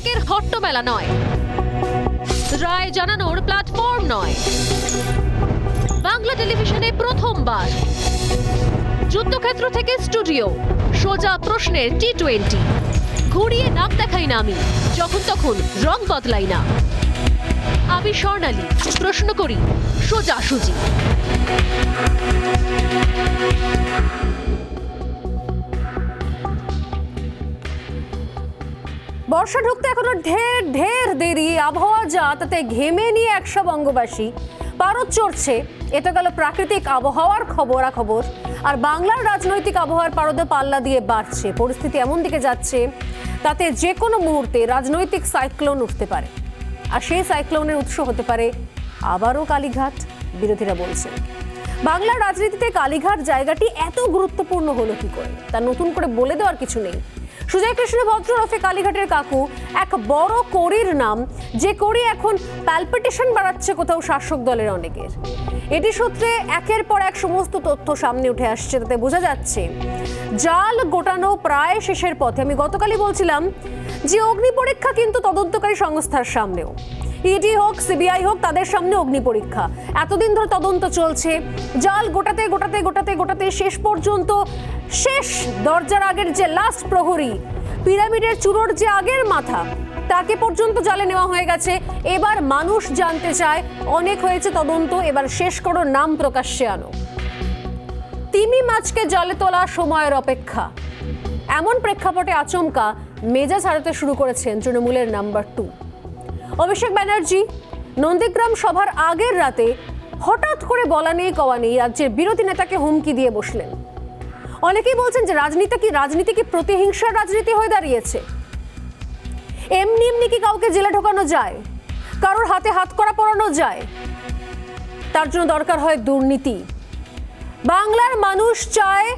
বিবেকের হট্টমেলা নয়, রায় জানানোর প্ল্যাটফর্ম নয়। বাংলা টেলিভিশনে প্রথমবার যুদ্ধক্ষেত্র থেকে স্টুডিও, সোজা প্রশ্নের T20। ঘুরিয়ে নাম দেখাই না আমি, যখন তখন রং বদলাই না। আমি স্বর্ণালী, প্রশ্ন করি সোজাসুজি। বর্ষা ঢুকতে এখনো ঢের ঢের দেরি। আবহাওয়া যা, তাতে ঘেমে নিয়ে 100 বঙ্গবাসী পারদ চড়ছে। এ তো গেল প্রাকৃতিক আবহাওয়ার খবরাখবর। আর বাংলার রাজনৈতিক আবহাওয়ার পারদে পাল্লা দিয়ে বাড়ছে। পরিস্থিতি এমন দিকে যাচ্ছে তাতে যে কোনো মুহূর্তে রাজনৈতিক সাইক্লোন উঠতে পারে। আর সেই সাইক্লোনের উৎস হতে পারে আবারও কালীঘাট, বিরোধীরা বলছেন। বাংলার রাজনীতিতে কালীঘাট জায়গাটি এত গুরুত্বপূর্ণ হলো কি করে, তা নতুন করে বলে দেওয়ার কিছু নেই। সুজয় কৃষ্ণ ভদ্র ওরফে কালীঘাটের কাকু এক বড় কড়ির নাম, যে কড়ি এখন প্যালপিটেশন বাড়াচ্ছে কোথাও শাসক দলের অনেকের। এটি সূত্রে একের পর এক সমস্ত তথ্য সামনে উঠে আসছে। তাতে বোঝা যাচ্ছে জাল গোটানো প্রায় শেষের পথে। আমি গতকালই বলছিলাম যে অগ্নি পরীক্ষা কিন্তু তদন্তকারী সংস্থার সামনেও, ইডি হোক সিবিআই হোক, তাদের সামনে অগ্নি পরীক্ষা। এতদিন ধরে তদন্ত চলছে, জাল গোটাতে গোটাতে গোটাতে গোটাতে শেষ পর্যন্ত শেষ দরজার আগের যে লাস্ট প্রহরী, পিরামিডের চূড়োর যে আগের মাথা, তাকে পর্যন্ত জালে নেওয়া হয়ে গেছে। এবার মানুষ জানতে চায়, অনেক হয়েছে তদন্ত, এবার শেষ করো, নাম প্রকাশ্যে আনো। তিমি মাছকে জালে তোলা সময়ের অপেক্ষা, এমন প্রেক্ষাপটে আচমকা মেজাজ হারাতে শুরু করেছেন তৃণমূলের নাম্বার 2 অভিষেক ব্যানার্জি। নন্দীগ্রাম সভার আগের রাতে হঠাৎ করে বলা নেই কওয়া নেই রাজ্যের বিরোধী নেতাকে হুমকি দিয়ে বসলেন। অনেকেই বলছেন যে রাজনীতি কি প্রতিহিংসার রাজনীতি হয়ে দাঁড়িয়েছে? এমনি এমনি কি কাউকে জেলে ঢোকানো যায়? কারোর হাতে হাত করা পরানো যায়? তার জন্য দরকার হয় দুর্নীতি। বাংলার মানুষ চায়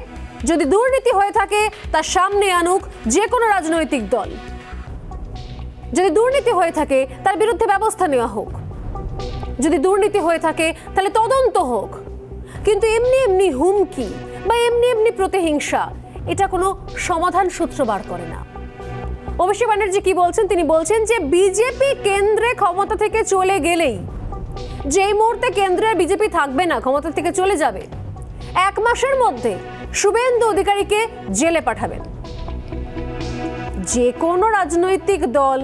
যদি দুর্নীতি হয়ে থাকে তার সামনে আনুক যে কোনো রাজনৈতিক দল। যদি দুর্নীতি হয়ে থাকে তার বিরুদ্ধে ব্যবস্থা নেওয়া হোক। যদি দুর্নীতি হয়ে থাকে তাহলে তদন্ত হোক। কিন্তু এমনি এমনি হুমকি বা এমনি এমনি প্রতিহিংসা, এটা কোনো সমাধান সূত্র বার করে না। অভিষেক ব্যানার্জি কি বলছেন? তিনি বলছেন যে বিজেপি কেন্দ্রে ক্ষমতা থেকে চলে গেলেই, যেই মুহূর্তে কেন্দ্রে বিজেপি থাকবে না, ক্ষমতা থেকে চলে যাবে, 1 মাসের মধ্যে শুভেন্দু অধিকারীকে জেলে পাঠাবেন। যে কোনো রাজনৈতিক দল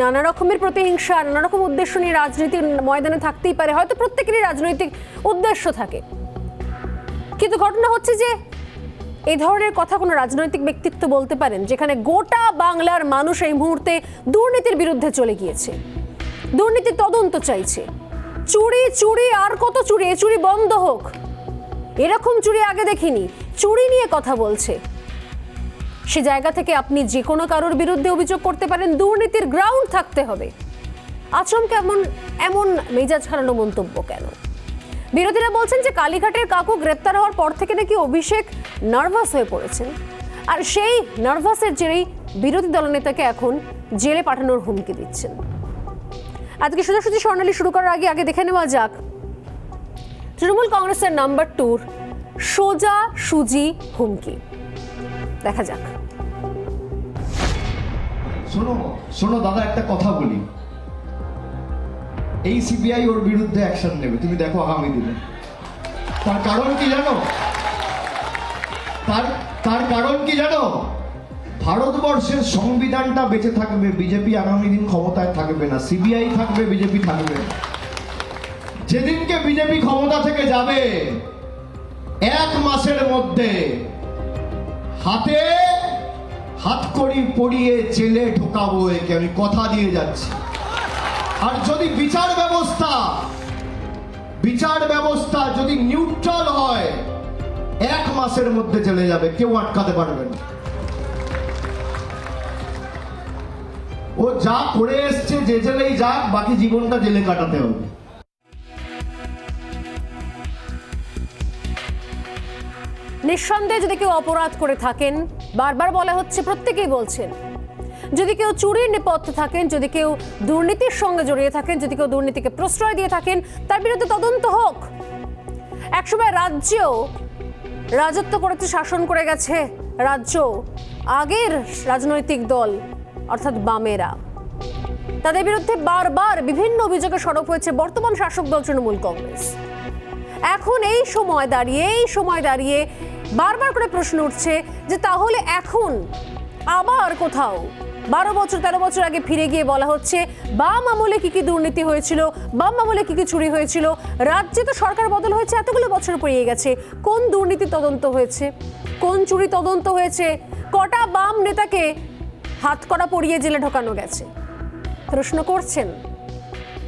নানা রকমের প্রতিহিংসা, নানা রকম উদ্দেশ্য নিয়ে রাজনীতির ময়দানে থাকতেই পারে, হয়তো প্রত্যেকেরই রাজনৈতিক উদ্দেশ্য থাকে। কিন্তু ঘটনা হচ্ছে যে এই ধরনের কথা কোনো রাজনৈতিক ব্যক্তিত্ব বলতে পারেন, যেখানে গোটা বাংলার মানুষ এই মুহূর্তে দুর্নীতির বিরুদ্ধে চলে গিয়েছে, দুর্নীতির তদন্ত চাইছে। চুরি চুরি আর কত চুরি, এ চুরি বন্ধ হোক, এরকম চুরি আগে দেখিনি, চুরি নিয়ে কথা বলছে। সে জায়গা থেকে আপনি যে কোনো কারোর বিরুদ্ধে অভিযোগ করতে পারেন, দুর্নীতির গ্রাউন্ড থাকতে হবে। আচমকা এমন মেজাজ হারানো মন্তব্য কেন? বিরোধীরা বলছেন যে কালীঘাটের কাকু গ্রেপ্তার হওয়ার পর থেকে নাকি অভিষেক নার্ভাস হয়ে পড়েছেন, আর সেই নার্ভাসের জেরেই বিরোধী দলনেতাকে এখন জেলে পাঠানোর হুমকি দিচ্ছেন। আজকে সোজাসুজি স্বর্ণালী শুরু করার আগে দেখে নেওয়া যাক তৃণমূল কংগ্রেসের নাম্বার 2 সোজাসুজি হুমকি। দেখা যাক। শোনো দাদা, একটা কথা বলি, এই সিবিআই ওর বিরুদ্ধে অ্যাকশন নেবে, তুমি দেখো আগামী দিনে। তার কারণ কি জানো? তার কারণ কি জানো? ভারতবর্ষের সংবিধানটা বেঁচে থাকবে, বিজেপি আগামী দিন ক্ষমতায় থাকবে না, সিবিআই থাকবে, বিজেপি থাকবে। যেদিনকে বিজেপি ক্ষমতা থেকে যাবে, 1 মাসের মধ্যে হাতে হাতকড়ি পরিয়ে জেলে ঢোকাবো, একে আমি কথা দিয়ে যাচ্ছি। আর যদি বিচার ব্যবস্থা যদি নিউট্রাল হয়, 1 মাসের মধ্যে চলে যাবে, কেউ আটকাতে পারবে না। ও যা করে এসছে, যে জেলেই যাক, বাকি জীবনটা জেলে কাটাতে হবে। নিঃসন্দেহে যদি কেউ অপরাধ করে থাকেন, বারবার বলা হচ্ছে, প্রত্যেকেই বলছেন, যদি কেউ চুরির নেপথ্যে থাকেন, যদি কেউ দুর্নীতির সঙ্গে জড়িয়ে থাকেন, যদি কেউ দুর্নীতিকে প্রশ্রয় দিয়ে থাকেন, তার বিরুদ্ধে তদন্ত হোক। একসময় রাজ্যেও রাজত্ব করেছে, শাসন করে গেছে রাজ্য আগের রাজনৈতিক দল, অর্থাৎ বামেরা। তাদের বিরুদ্ধে বারবার বিভিন্ন অভিযোগে সরব হয়েছে বর্তমান শাসক দল তৃণমূল কংগ্রেস। এখন এই সময় দাঁড়িয়ে বারবার করে প্রশ্ন উঠছে যে তাহলে এখন আবার কোথাও 12-13 বছর আগে ফিরে গিয়ে বলা হচ্ছে বাম আমলে কি কি দুর্নীতি হয়েছিল, বাম আমলে কি কি চুরি হয়েছিল। রাজ্যে তো সরকার বদল হয়েছে, এতগুলো বছর পেরিয়ে গেছে, কোন দুর্নীতি তদন্ত হয়েছে, কোন চুরি তদন্ত হয়েছে, কটা বাম নেতাকে হাতকড়া পরিয়ে জেলে ঢোকানো গেছে? প্রশ্ন করছেন,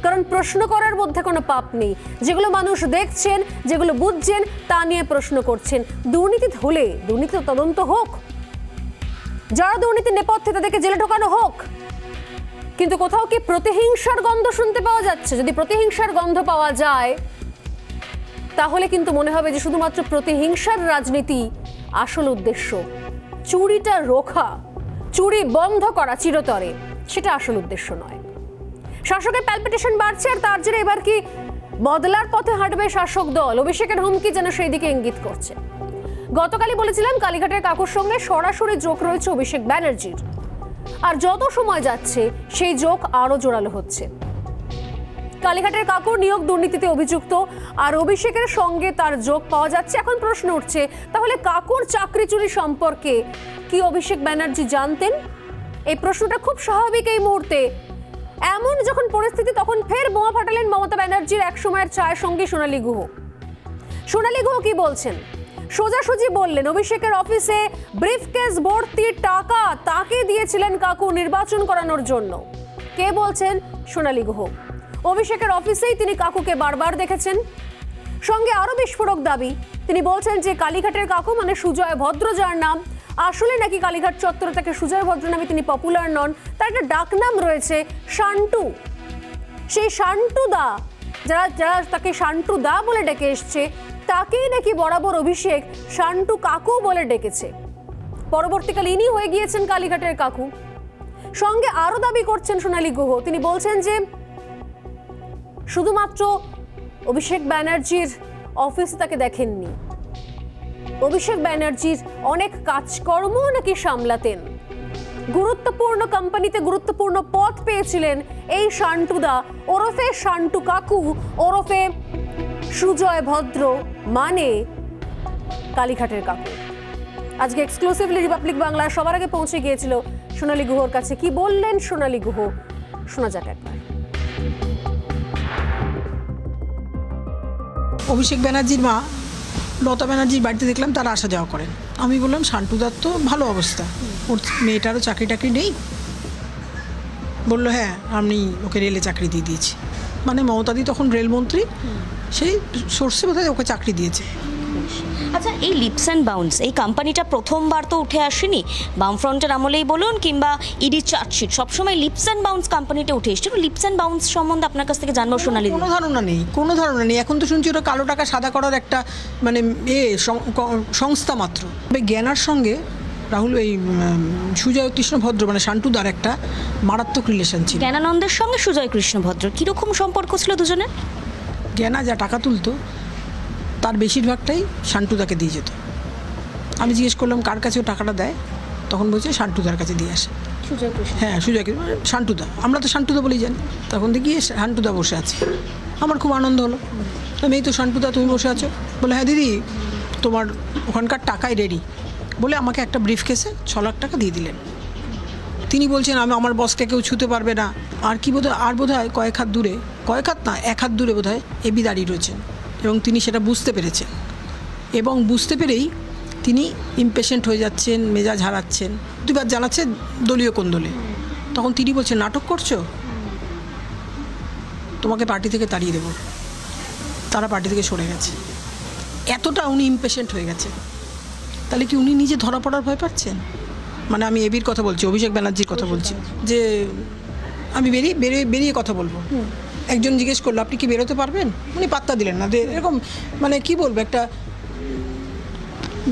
কারণ প্রশ্ন করার মধ্যে কোনো পাপ নেই। যেগুলো মানুষ দেখছেন, যেগুলো বুঝছেন, তা নিয়ে প্রশ্ন করছেন। দুর্নীতি হলে দুর্নীতি তদন্ত হোক, যারা দুর্নীতির নেপথ্যে তাদেরকে জেলে ঢোকানো হোক, কিন্তু কোথাও কি প্রতিহিংসার গন্ধ শুনতে পাওয়া যাচ্ছে? যদি প্রতিহিংসার গন্ধ পাওয়া যায় তাহলে কিন্তু মনে হবে যে শুধুমাত্র প্রতিহিংসার রাজনীতি আসল উদ্দেশ্য। চুরিটা রোখা, চুরি বন্ধ করা চিরতরে, সেটা আসল উদ্দেশ্য নয়। শাসকের প্যালপিটেশন বাড়ছে, আর তার জন্য এবার কি বদলার পথে হাঁটবে শাসক দল? অভিষেকের হুমকি যেন সেই দিকে ইঙ্গিত করছে। গতকালই বলেছিলাম কালীঘাটের কাকুর সঙ্গে সরাসরি যোগ রয়েছে অভিষেক ব্যানার্জির, আর যত সময় যাচ্ছে সেই যোগ আরো জোরালো হচ্ছে। কালীঘাটের কাকুর নিয়োগ দুর্নীতিতে অভিযুক্ত, আর অভিষেকের সঙ্গে তার যোগ পাওয়া যাচ্ছে। এখন প্রশ্ন উঠছে, তাহলে কাকুর চাকরি চুরি সম্পর্কে কি অভিষেক ব্যানার্জি জানতেন? এই প্রশ্নটা খুব স্বাভাবিক এই মুহূর্তে। এমন যখন পরিস্থিতি, তখন ফের বোমা ফাটালেন মমতা ব্যানার্জির এক সময়ের ছায়া সঙ্গী সোনালী গুহ। সোনালী গুহ কি বলছেন? সোজাসুজি বললেন অভিষেকের অফিসে ব্রিফকেস ভর্তি টাকা তাকে দিয়েছিলেন কাকু নির্বাচন করানোর জন্য। কে বলছেন? সোনালী গুহ। অভিষেকের অফিসেই তিনি কাকুকে বারবার দেখেছেন। সঙ্গে আরো বিস্ফোরক দাবি, তিনি বলছেন যে কালীঘাটের কাকু মানে সুজয় ভদ্র, যার নাম, আসলে নাকি কালীঘাট চত্বরে তাকে সুজয় ভদ্র নামে তিনি পপুলার নন, তার একটা ডাকনাম রয়েছে শান্টু। সেই শান্টু দা, যারা তাকে শান্টু দা বলে ডেকে এসছে, তাকেই নাকি বরাবর অভিষেক শান্টু কাকু বলে ডেকেছে। পরবর্তীকালে ইনি হয়ে গিয়েছেন কালীঘাটের কাকু। সঙ্গে আরো দাবি করছেন সোনালী গুহ, তিনি বলছেন যে শুধুমাত্র অভিষেক ব্যানার্জির অফিসে তাকে দেখেননি, অভিষেক ব্যানার্জির অনেক কাজকর্ম নাকি সামলাতেন। গুরুত্বপূর্ণ কোম্পানিতে গুরুত্বপূর্ণ পদ পেয়েছিলেন এই শান্টুদা ওরফে শান্টু কাকু ওরফে সুজয় ভদ্র, মানে কালীঘাটের কাকু। আজকে এক্সক্লুসিভলি রিপাবলিক বাংলা সবার আগে পৌঁছে গিয়েছিল সোনালী গুহর কাছে। কি বললেন সোনালী গুহ, শোনা যাক একবার। অভিষেক ব্যানার্জির মা লতা ব্যানার্জির বাড়িতে দেখলাম তারা আসা যাওয়া করেন। আমি বললাম শান্টুদার তো ভালো অবস্থা, ওর মেয়েটারও চাকরি টাকরি নেই। বললো হ্যাঁ, আমি ওকে রেলে চাকরি দিয়ে দিয়েছি। মানে মমতাদি তখন রেলমন্ত্রী, সেই সোর্সে বোধহয় ওকে চাকরি দিয়েছে। আচ্ছা, এই লিপস অ্যান্ড বাউন্স এই কোম্পানিটা প্রথমবার তো উঠে আসেনি, বামফ্রন্টের আমলেই বলুন কিংবা ইডি চার্জশিট, সবসময় লিপস অ্যান্ড বাউন্স কোম্পানিটা উঠে এসছে। লিপস অ্যান্ড বাউন্স সম্বন্ধে আপনার কাছ থেকে জানবো সোনালী। কোনো ধারণা নেই। এখন তো শুনছি ওটা কালো টাকা সাদা করার একটা মানে সংস্থা মাত্র। জ্ঞানার সঙ্গে রাহুল এই সুজয় কৃষ্ণ ভদ্র মানে শান্টুদার একটা মারাত্মক রিলেশন ছিল। জ্ঞানানন্দের সঙ্গে সুজয় কৃষ্ণ ভদ্র কীরকম সম্পর্ক ছিল দুজনের? জ্ঞানা যা টাকা তুলতো তার বেশিরভাগটাই শান্টুদাকে দিয়ে যেত। আমি জিজ্ঞেস করলাম কার কাছে ও টাকাটা দেয়, তখন বলছে শান্টুদার কাছে দিয়ে আসে। হ্যাঁ, সুজয় শান্টুদা, আমরা তো শান্টুদা বলেই জানি। তখন দেখি শান্টুদা বসে আছে, আমার খুব আনন্দ হলো। আমি এই তো শান্টুদা, তুমি বসে আছো। বলে হ্যাঁ দিদি, তোমার ওখানকার টাকাই রেডি বলে আমাকে একটা ব্রিফ কেসে 6 লাখ টাকা দিয়ে দিলেন। তিনি বলছেন আমার বসকে কেউ ছুতে পারবে না। আর কি বোধহয় কয়েক হাত দূরে, কয়েক হাত না, 1 হাত দূরে বোধহয় এবি দাঁড়িয়ে রয়েছেন, এবং তিনি সেটা বুঝতে পেরেছেন। এবং বুঝতে পেরেই তিনি ইমপেশেন্ট হয়ে যাচ্ছেন, মেজাজ হারাচ্ছেন, দুবার জানাচ্ছে দলীয় কোন্দলে। তখন তিনি বলছেন নাটক করছো, তোমাকে পার্টি থেকে তাড়িয়ে দেবো। তারা পার্টি থেকে সরে গেছে। এতটা উনি ইমপেশেন্ট হয়ে গেছে। তাহলে কি উনি নিজে ধরা পড়ার ভয় পাচ্ছেন? মানে আমি এবির কথা বলছি, অভিষেক ব্যানার্জির কথা বলছি, যে আমি বেরিয়ে কথা বলবো। একজন জিজ্ঞেস করলো আপনি কি বেরোতে পারবেন, উনি পাত্তা দিলেন না। এরকম মানে কি বলবো, একটা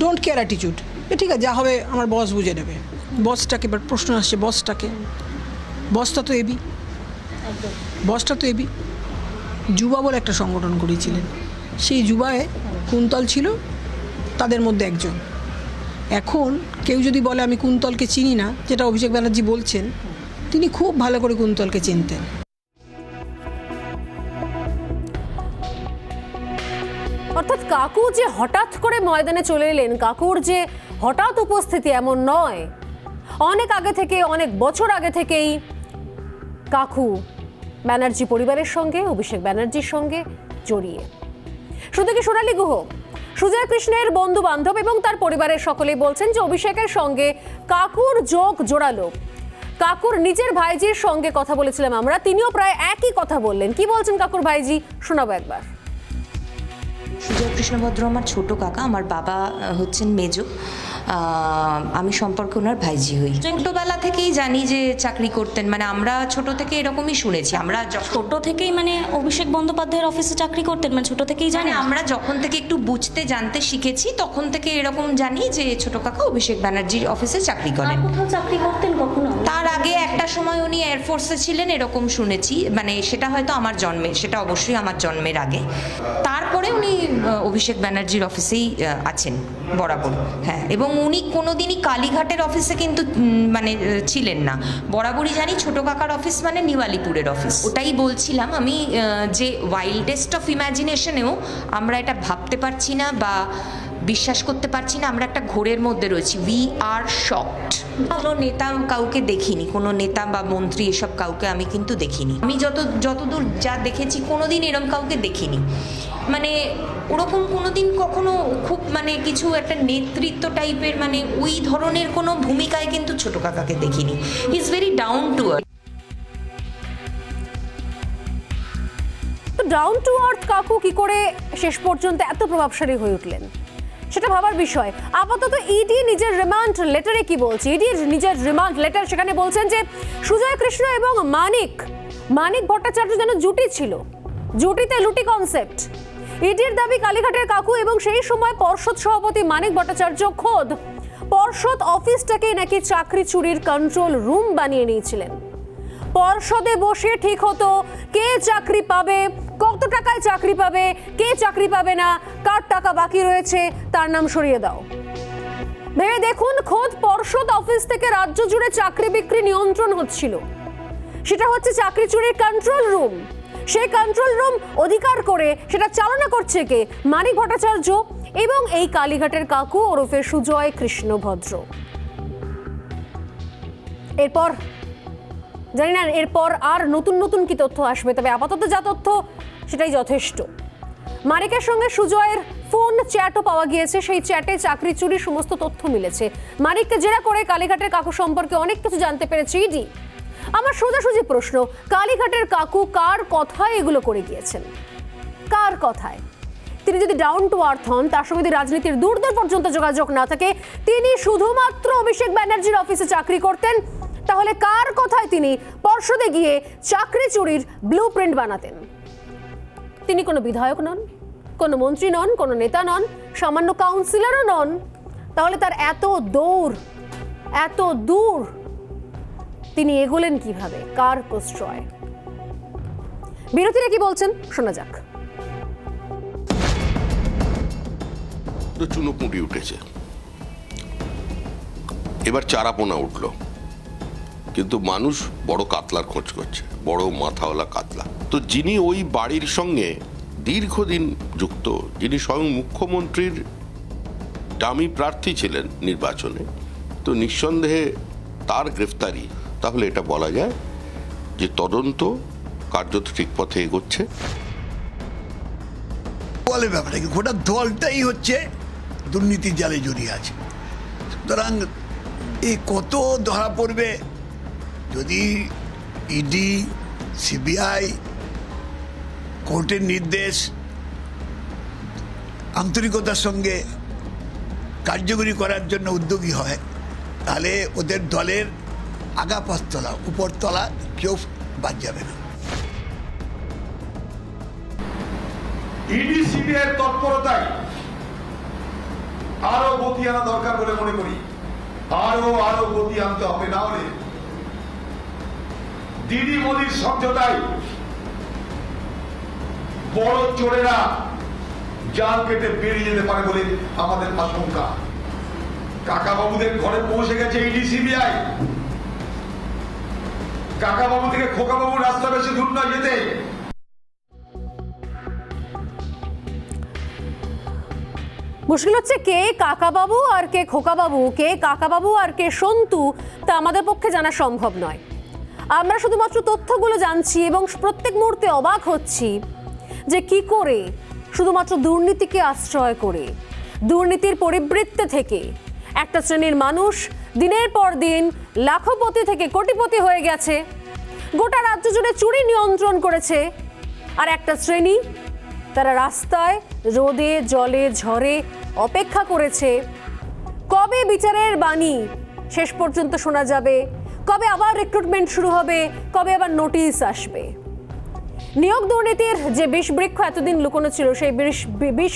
ডোন্ট কেয়ার অ্যাটিটিউড। ঠিক আছে, যা হবে আমার বস বুঝে নেবে। বসটাকে এবার প্রশ্ন আসছে, বসটা তো এবি যুবা বলে একটা সংগঠন করেছিলেন। সেই যুবায় কুন্তল ছিল তাদের মধ্যে একজন। এখন কেউ যদি বলে আমি কুন্তলকে চিনি না, যেটা অভিষেক ব্যানার্জি বলছেন, তিনি খুব ভালো করে কুন্তলকে চিনতেন। অর্থাৎ কাকু যে হঠাৎ করে ময়দানে চলে এলেন, কাকুর যে হঠাৎ উপস্থিতি এমন নয়, অনেক আগে থেকে, অনেক বছর আগে থেকেই কাকু ব্যানার্জি পরিবারের সঙ্গে, অভিষেক ব্যানার্জির সঙ্গে জড়িয়ে। শুধু কি সোনালী গুহ, সুজয় কৃষ্ণের বন্ধু বান্ধব এবং তার পরিবারের সকলেই বলছেন যে অভিষেকের সঙ্গে কাকুর যোগ জোড়ালো। কাকুর নিজের ভাইজির সঙ্গে কথা বলেছিলাম আমরা, তিনিও প্রায় একই কথা বললেন। কি বলছেন কাকুর ভাইজি, শোনাবো একবার। সুজয় কৃষ্ণভদ্র আমার ছোট কাকা, আমার বাবা হচ্ছেন মেজো, আমি সম্পর্কে ওনার ভাইজি হই। ছোটবেলা থেকেই জানি যে চাকরি করতেন, মানে আমরা ছোট থেকে এরকমই শুনেছি। আমরা ছোট থেকেই মানে অভিষেক বন্দ্যোপাধ্যায়ের অফিসে চাকরি করতেন, মানে ছোট থেকেই জানি। আমরা যখন থেকে একটু বুঝতে জানতে শিখেছি তখন থেকে এরকম জানি যে ছোট কাকা অভিষেক ব্যানার্জির অফিসে চাকরি করেন। কোথাও চাকরি করতেন কখনো? তার আগে একটা সময় উনি এয়ারফোর্সে ছিলেন এরকম শুনেছি, মানে সেটা হয়তো আমার জন্মের, সেটা অবশ্যই আমার জন্মের আগে। তারপরে উনি অভিষেক ব্যানার্জির অফিসেই আছেন বরাবর। হ্যাঁ, এবং উনি কোনোদিনই কালীঘাটের অফিসে কিন্তু মানে ছিলেন না, বরাবরই জানি ছোট কাকার অফিস মানে নিউ আলিপুরের অফিস। ওটাই বলছিলাম আমি যে ওয়াইল্ডেস্ট অফ ইমাজিনেশনেও আমরা এটা ভাবতে পারছি না বা বিশ্বাস করতে পারছি না, আমরা একটা ঘোরের মধ্যে রয়েছি। We are shocked. কোনো নেতা কাউকে দেখিনি, কোনো নেতা বা মন্ত্রী এসব কাউকে আমি কিন্তু দেখিনি। আমি যতদূর যা দেখেছি কোনোদিন এরকম কাউকে দেখিনি, মানে ওরকম কোনোদিন কখনো খুব মানে কিছু একটা নেতৃত্ব টাইপের মানে ওই ধরনের কোনো ভূমিকায় কিন্তু ছোট কাকাকে দেখিনি। He is very down to earth. Down to earth কাকু কি করে শেষ পর্যন্ত এত প্রভাবশালী হয়ে উঠলেন সেটা ভাবার বিষয়। আপাতত ইডি নিজের রিমান্ড লেটারে কি বলছে, ইডির নিজের রিমান্ড লেটার, সেখানে বলছেন যে সুজয় কৃষ্ণ এবং মানিক ভট্টাচার্য যেন জুটি ছিল, জুটিতে লুটি কনসেপ্ট। ইডির দাবি কালীঘাটের কাকু এবং সেই সময় পর্ষদ সভাপতি মানিক ভট্টাচার্য খোদ পর্ষদ অফিসটাকে নাকি চাকরি চুরির কন্ট্রোল রুম বানিয়ে নিয়েছিলেন। পর্ষদে বসে ঠিক হতো কে চাকরি পাবে, কত টাকায় চাকরি পাবে, কে চাকরি পাবে না, কার টাকা বাকি রয়েছে তার নাম সরিয়ে দাও। ভেবে দেখুন, খোদ পর্ষদ অফিস থেকে রাজ্য জুড়ে চাকরি বিক্রি নিয়ন্ত্রণ হচ্ছিল। সেটা হচ্ছে চাকরি চুরির কন্ট্রোল রুম। সেই কন্ট্রোল রুম অধিকার করে সেটা চালনা করছে কে? মানিক ভট্টাচার্য এবং এই কালীঘাটের কাকু ওরফে সুজয় কৃষ্ণভদ্র। এরপর জানি না এরপর আর নতুন নতুন কি তথ্য আসবে, তবে আপাতত যা তথ্য সেটাই যথেষ্ট। মানিকের সঙ্গে সুজয়ের ফোন চ্যাটও পাওয়া গিয়েছে, সেই চ্যাটে চাকরি চুরির সমস্ত তথ্য মিলেছে। মানিককে জেরা করে কালীঘাটের কাকু সম্পর্কে অনেক কিছু জানতে পেরেছে ইডি। আমার সোজাসুজি প্রশ্ন, কালীঘাটের কাকু কার কথায় এগুলো করে গিয়েছেন? কার কথায়? তিনি যদি ডাউন টু আর্থ হন, তার সঙ্গে যদি রাজনীতির দূর দূর পর্যন্ত যোগাযোগ না থাকে, তিনি শুধুমাত্র অভিষেক ব্যানার্জির অফিসে চাকরি করতেন, তাহলে কার কথায় তিনি পর্ষদে গিয়ে চাকরি চুরির ব্লুপ্রিন্ট বানাতেন? তিনি কোনো বিধায়ক নন, কোনো মন্ত্রী নন, কোনো নেতা নন, সামান্য কাউন্সিলরও নন। তাহলে তার এত দূর তিনি এগোলেন কিভাবে, কার প্রশ্রয়? বিরোধীরা কি বলছেন শোনা যাক। চুনোপুঁটি উঠেছে, এবার চারাপোনা উঠলো, কিন্তু মানুষ বড় কাতলার খোঁজ করছে, বড় মাথাওয়ালা কাতলা। তো যিনি ওই বাড়ির সঙ্গে দীর্ঘদিন যুক্ত, যিনি স্বয়ং মুখ্যমন্ত্রীর ডামি প্রার্থী ছিলেন নির্বাচনে, তো নিঃসন্দেহে তার গ্রেফতারি, তাহলে এটা বলা যায় যে তদন্ত কার্যত ঠিক পথে এগোচ্ছে। বলে ব্যাপারটা কি, গোটা দলটাই হচ্ছে দুর্নীতির জালে জড়িয়ে আছে। সুতরাং এই কত ধরা পড়বে যদি ইডি, সিবিআই কোর্টের নির্দেশ আন্তরিকতার সঙ্গে কার্যকরী করার জন্য উদ্যোগী হয়, তাহলে ওদের দলের আগা পাঁচতলা উপরতলা কেউ বাদ যাবে না। ইডি সিবিআইয়ের তৎপরতায় আরো গতি আনা দরকার বলে মনে করি। আরো গতি আনতে হবে, না হলে দিদি মোদির সমঝোতায় বড় চোরেরা জাল কেটে বেরিয়ে যেতে পারে বলে আমাদের আশঙ্কা। কাকা বাবুদের ঘরে পৌঁছে গেছে ইডি সিবিআই। কাকাবাবু থেকে খোকাবাবু রাস্তা বেশি দূর নয় যেতে। মুশকিল হচ্ছে কে কাকাবাবু আর কে খোকাবাবু, কে কাকাবাবু আর কে সন্তু, তা আমাদের পক্ষে জানা সম্ভব নয়। আমরা শুধুমাত্র তথ্যগুলো জানছি এবং প্রত্যেক মুহূর্তে অবাক হচ্ছি যে কি করে শুধুমাত্র দুর্নীতিকে আশ্রয় করে, দুর্নীতির পরিবৃত্তে থেকে একটা শ্রেণীর মানুষ দিনের পর দিন লাখপতি থেকে কোটিপতি হয়ে গেছে, গোটা রাজ্য জুড়ে চুরি নিয়ন্ত্রণ করেছে। আর একটা শ্রেণী তারা রাস্তায় রোদে জলে ঝড়ে অপেক্ষা করেছে কবে বিচারের বাণী শেষ পর্যন্ত শোনা যাবে, কবে আবার রিক্রুটমেন্ট শুরু হবে, কবে আবার নোটিশ আসবে। নিয়োগ দুর্নীতির যে বিষবৃক্ষ এতদিন লুকোনো ছিল, সেই বিষ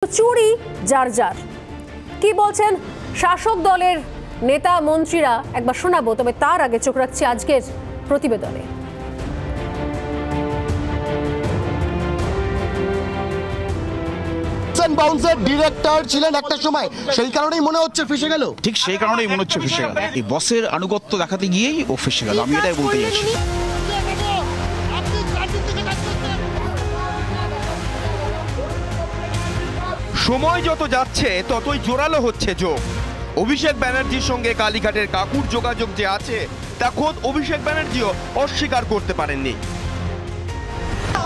চুরি যার যার। কি বলছেন শাসক দলের নেতা মন্ত্রীরা একবার শোনাবো, তবে তার আগে চোখ রাখছি আজকের প্রতিবেদনে। বাউন্সের ডিরেক্টর ছিলেন একটা সময়, সেই কারণেই মনে হচ্ছে ফেসে গেল। ঠিক সেই কারণেই মনে হচ্ছে ফেসে গেল, এই বসের আনুগত্য দেখাতে গিয়েই ও ফেসে গেল, আমি এটাই বলতে চাইছি। সময় যত যাচ্ছে ততই জোরালো হচ্ছে যোগ। অভিষেক ব্যানার্জির সঙ্গে কালীঘাটের কাকুর যোগাযোগ যে আছে তা খোদ অভিষেক ব্যানার্জিও অস্বীকার করতে পারেননি।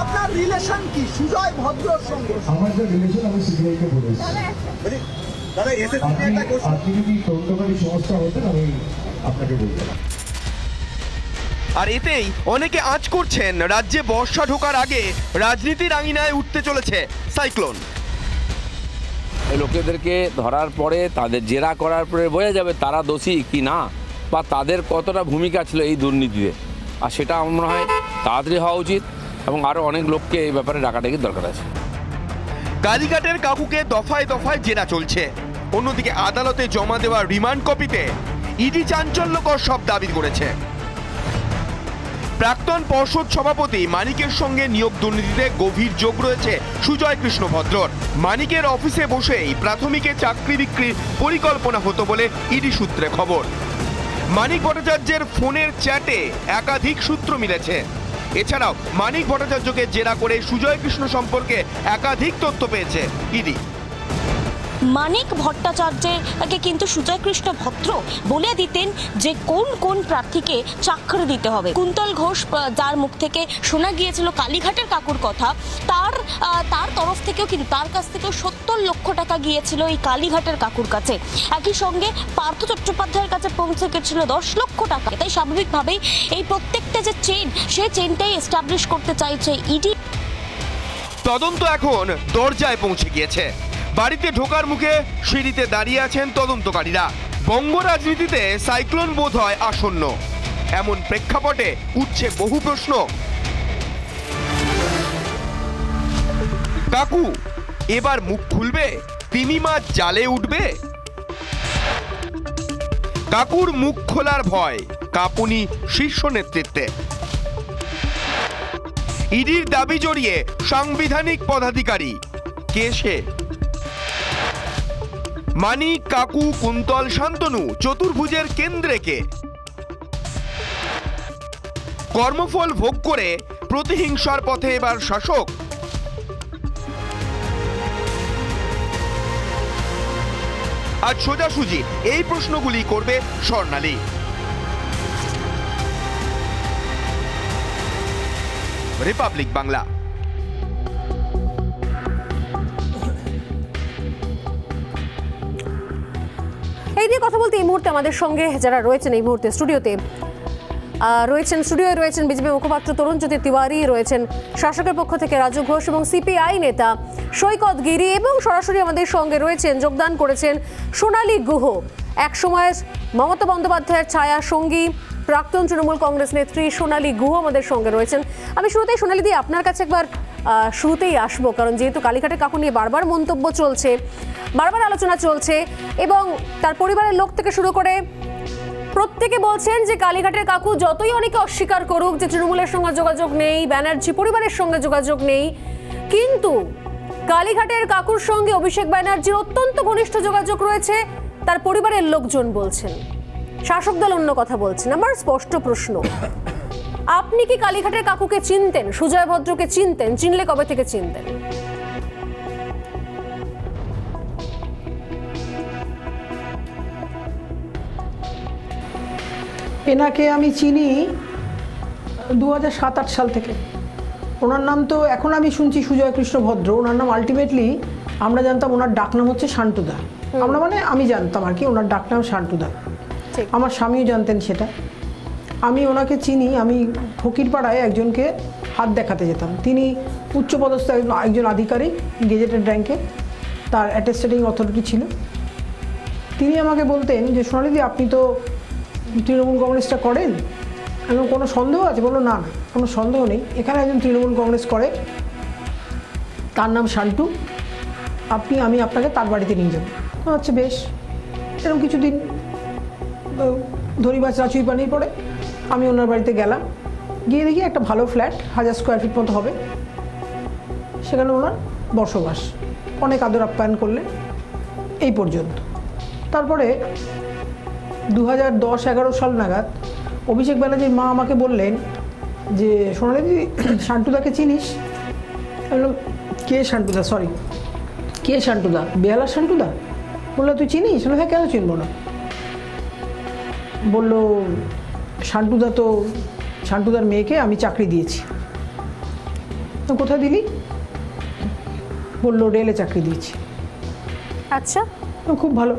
আপনার রিলেশন কি সুজয় ভদ্রর সঙ্গে? আমার যে রিলেশন আমি সিবিআই কে বলেছি। আপনি যদি তদন্তকারী সংস্থা হতেন আমি আপনাকে বলতাম। আর এতেই অনেকে আঁচ করছেন রাজ্যে বর্ষা ঢোকার আগে রাজনীতির আঙিনায় উঠতে চলেছে সাইক্লোন। লোকেদেরকে ধরার পরে তাদের জেরা করার পরে বোঝা যাবে তারা দোষী কি না, বা তাদের কতটা ভূমিকা ছিল এই দুর্নীতিতে। আর সেটা আমার মনে হয় তাড়াতাড়ি হওয়া উচিত এবং আরও অনেক লোককে এই ব্যাপারে ডাকাডাকির দরকার আছে। কালীঘাটের কাকুকে দফায় দফায় জেরা চলছে, অন্যদিকে আদালতে জমা দেওয়া রিমান্ড কপিতে ইডি চাঞ্চল্যকর সব দাবি করেছে। প্রাক্তন পর্ষদ সভাপতি মানিকের সঙ্গে নিয়োগ দুর্নীতিতে গভীর যোগ রয়েছে সুজয় কৃষ্ণ ভদ্রর। মানিকের অফিসে বসেই প্রাথমিকে চাকরি বিক্রির পরিকল্পনা হতো বলে ইডি সূত্রে খবর। মানিক ভট্টাচার্যের ফোনের চ্যাটে একাধিক সূত্র মিলেছে। এছাড়াও মানিক ভট্টাচার্যকে জেরা করে সুজয় কৃষ্ণ সম্পর্কে একাধিক তথ্য পেয়েছে ইডি। মানিক ভট্টাচার্যকে কিন্তু সুজয় কৃষ্ণ ভদ্র বলে দিতেন যে কোন কোন প্রার্থীকে চাকরি দিতে হবে। কুন্তল ঘোষ, যার মুখ থেকে শোনা গিয়েছিল কালীঘাটের কাকুর কথা, তার তরফ থেকেও কিন্তু তার কাছ থেকেও 70 লক্ষ টাকা গিয়েছিল এই কালীঘাটের কাকুর কাছে। একই সঙ্গে পার্থ চট্টোপাধ্যায়ের কাছে পৌঁছে গেছিল 10 লক্ষ টাকা। তাই স্বাভাবিকভাবেই এই প্রত্যেকটা যে চেইন, সেই চেইনটাই এস্টাবলিশ করতে চাইছে ইডি। তদন্ত এখন দরজায় পৌঁছে গিয়েছে। বাড়িতে ঢোকার মুখে সিঁড়িতে দাঁড়িয়ে আছেন তদন্তকারীরা। বঙ্গ রাজনীতিতে সাইক্লোন বোধ হয় আসন্ন, এমন প্রেক্ষাপটে উঠছে বহু প্রশ্ন। কাকু এবার মুখ খুলবে? তিমি মাছ জালে উঠবে? কাকুর মুখ খোলার ভয় কাঁপুনি শীর্ষ নেতৃত্বে। ইডির দাবি জড়িয়ে সাংবিধানিক পদাধিকারী কে সে? মানিক, কাকু, কুন্তল, শান্তনু চতুর্ভুজের কেন্দ্রে কে? কর্মফল ভোগ করে প্রতিহিংসার পথে এবার শাসক। আজ সোজাসুজি এই প্রশ্নগুলি করবে স্বর্ণালী। রিপাবলিক বাংলা। এই নিয়ে কথা বলতে এই মুহূর্তে আমাদের সঙ্গে যারা রয়েছেন এই মুহূর্তে স্টুডিওতে রয়েছেন বিজেপি মুখপাত্র তরুণজ্যোতি তিওয়ারি, রয়েছেন শাসকের পক্ষ থেকে রাজু ঘোষ এবং সিপিআই নেতা সৈকত গিরি, এবং সরাসরি আমাদের সঙ্গে রয়েছেন, যোগদান করেছেন সোনালী গুহ, এক সময়ের মমতা বন্দ্যোপাধ্যায়ের ছায়া সঙ্গী প্রাক্তন তৃণমূল কংগ্রেস নেত্রী সোনালী গুহ আমাদের সঙ্গে রয়েছেন। আমি শুরুতেই সোনালী দি আপনার কাছে একবার শুরুতেই আসবো, কারণ যেহেতু কালীঘাটের কাকু নিয়ে বারবার মন্তব্য চলছে, বারবার আলোচনা চলছে, এবং তার পরিবারের লোক থেকে শুরু করে প্রত্যেকে বলছেন যে কালীঘাটের কাকু যতই অনেকে অস্বীকার করুক যে তৃণমূলের সঙ্গে যোগাযোগ নেই, ব্যানার্জি পরিবারের সঙ্গে যোগাযোগ নেই, কিন্তু কালীঘাটের কাকুর সঙ্গে অভিষেক ব্যানার্জির অত্যন্ত ঘনিষ্ঠ যোগাযোগ রয়েছে তার পরিবারের লোকজন বলছেন, শাসক দল অন্য কথা বলছেন। আমার স্পষ্ট প্রশ্ন, আপনি কি কালীঘাটের কাকুকে চিনতেন, সুজয় ভদ্রকে চিনতেন? চিনলে কবে থেকে চিনতেন? এনাকে আমি চিনি 2007-08 সাল থেকে। ওনার নাম তো এখন আমি শুনছি সুজয় কৃষ্ণ ভদ্র, ওনার নাম আলটিমেটলি আমরা জানতাম ওনার ডাকনাম হচ্ছে শান্টুদা। আমরা মানে আমি জানতাম আর কি ওনার ডাকনাম শান্টুদা, আমার স্বামীও জানতেন সেটা। আমি ওনাকে চিনি, আমি ফকিরপাড়ায় একজনকে হাত দেখাতে যেতাম, তিনি উচ্চপদস্থ একজন আধিকারিক, গেজেটেড র্যাঙ্কে, তার অ্যাটেস্টেটিং অথরিটি ছিল। তিনি আমাকে বলতেন যে সোনালীদি আপনি তো তৃণমূল কংগ্রেসটা করেন, এবং কোনো সন্দেহ আছে? বললো না না, কোনো সন্দেহ নেই, এখানে একজন তৃণমূল কংগ্রেস করে, তার নাম শান্টু, আমি আপনাকে তার বাড়িতে নিয়ে যাবো। আচ্ছা বেশ। এরকম কিছুদিন ধরিবাজ রাচুই পানির পরে আমি ওনার বাড়িতে গেলাম, গিয়ে দেখি একটা ভালো ফ্ল্যাট, 1000 স্কোয়ার ফিট মতো হবে, সেখানে ওনার বসবাস, অনেক আদর আপ্যায়ন করলেন, এই পর্যন্ত। তারপরে 2010-11 সাল নাগাদ অভিষেক ব্যানার্জির মা আমাকে বললেন যে সোনালী শান্টুদাকে চিনিস? আমি বললাম কে শান্টুদা? সরি কে শান্টুদা? বেহালার শান্টুদা? বললো তুই চিনিস? হ্যাঁ কেন চিনবো না। বললো শান্টুদা তো, শান্টুদার মেয়েকে আমি চাকরি দিয়েছি। কোথায় দিলি? বললো রেলে চাকরি দিয়েছি। আচ্ছা, খুব ভালো।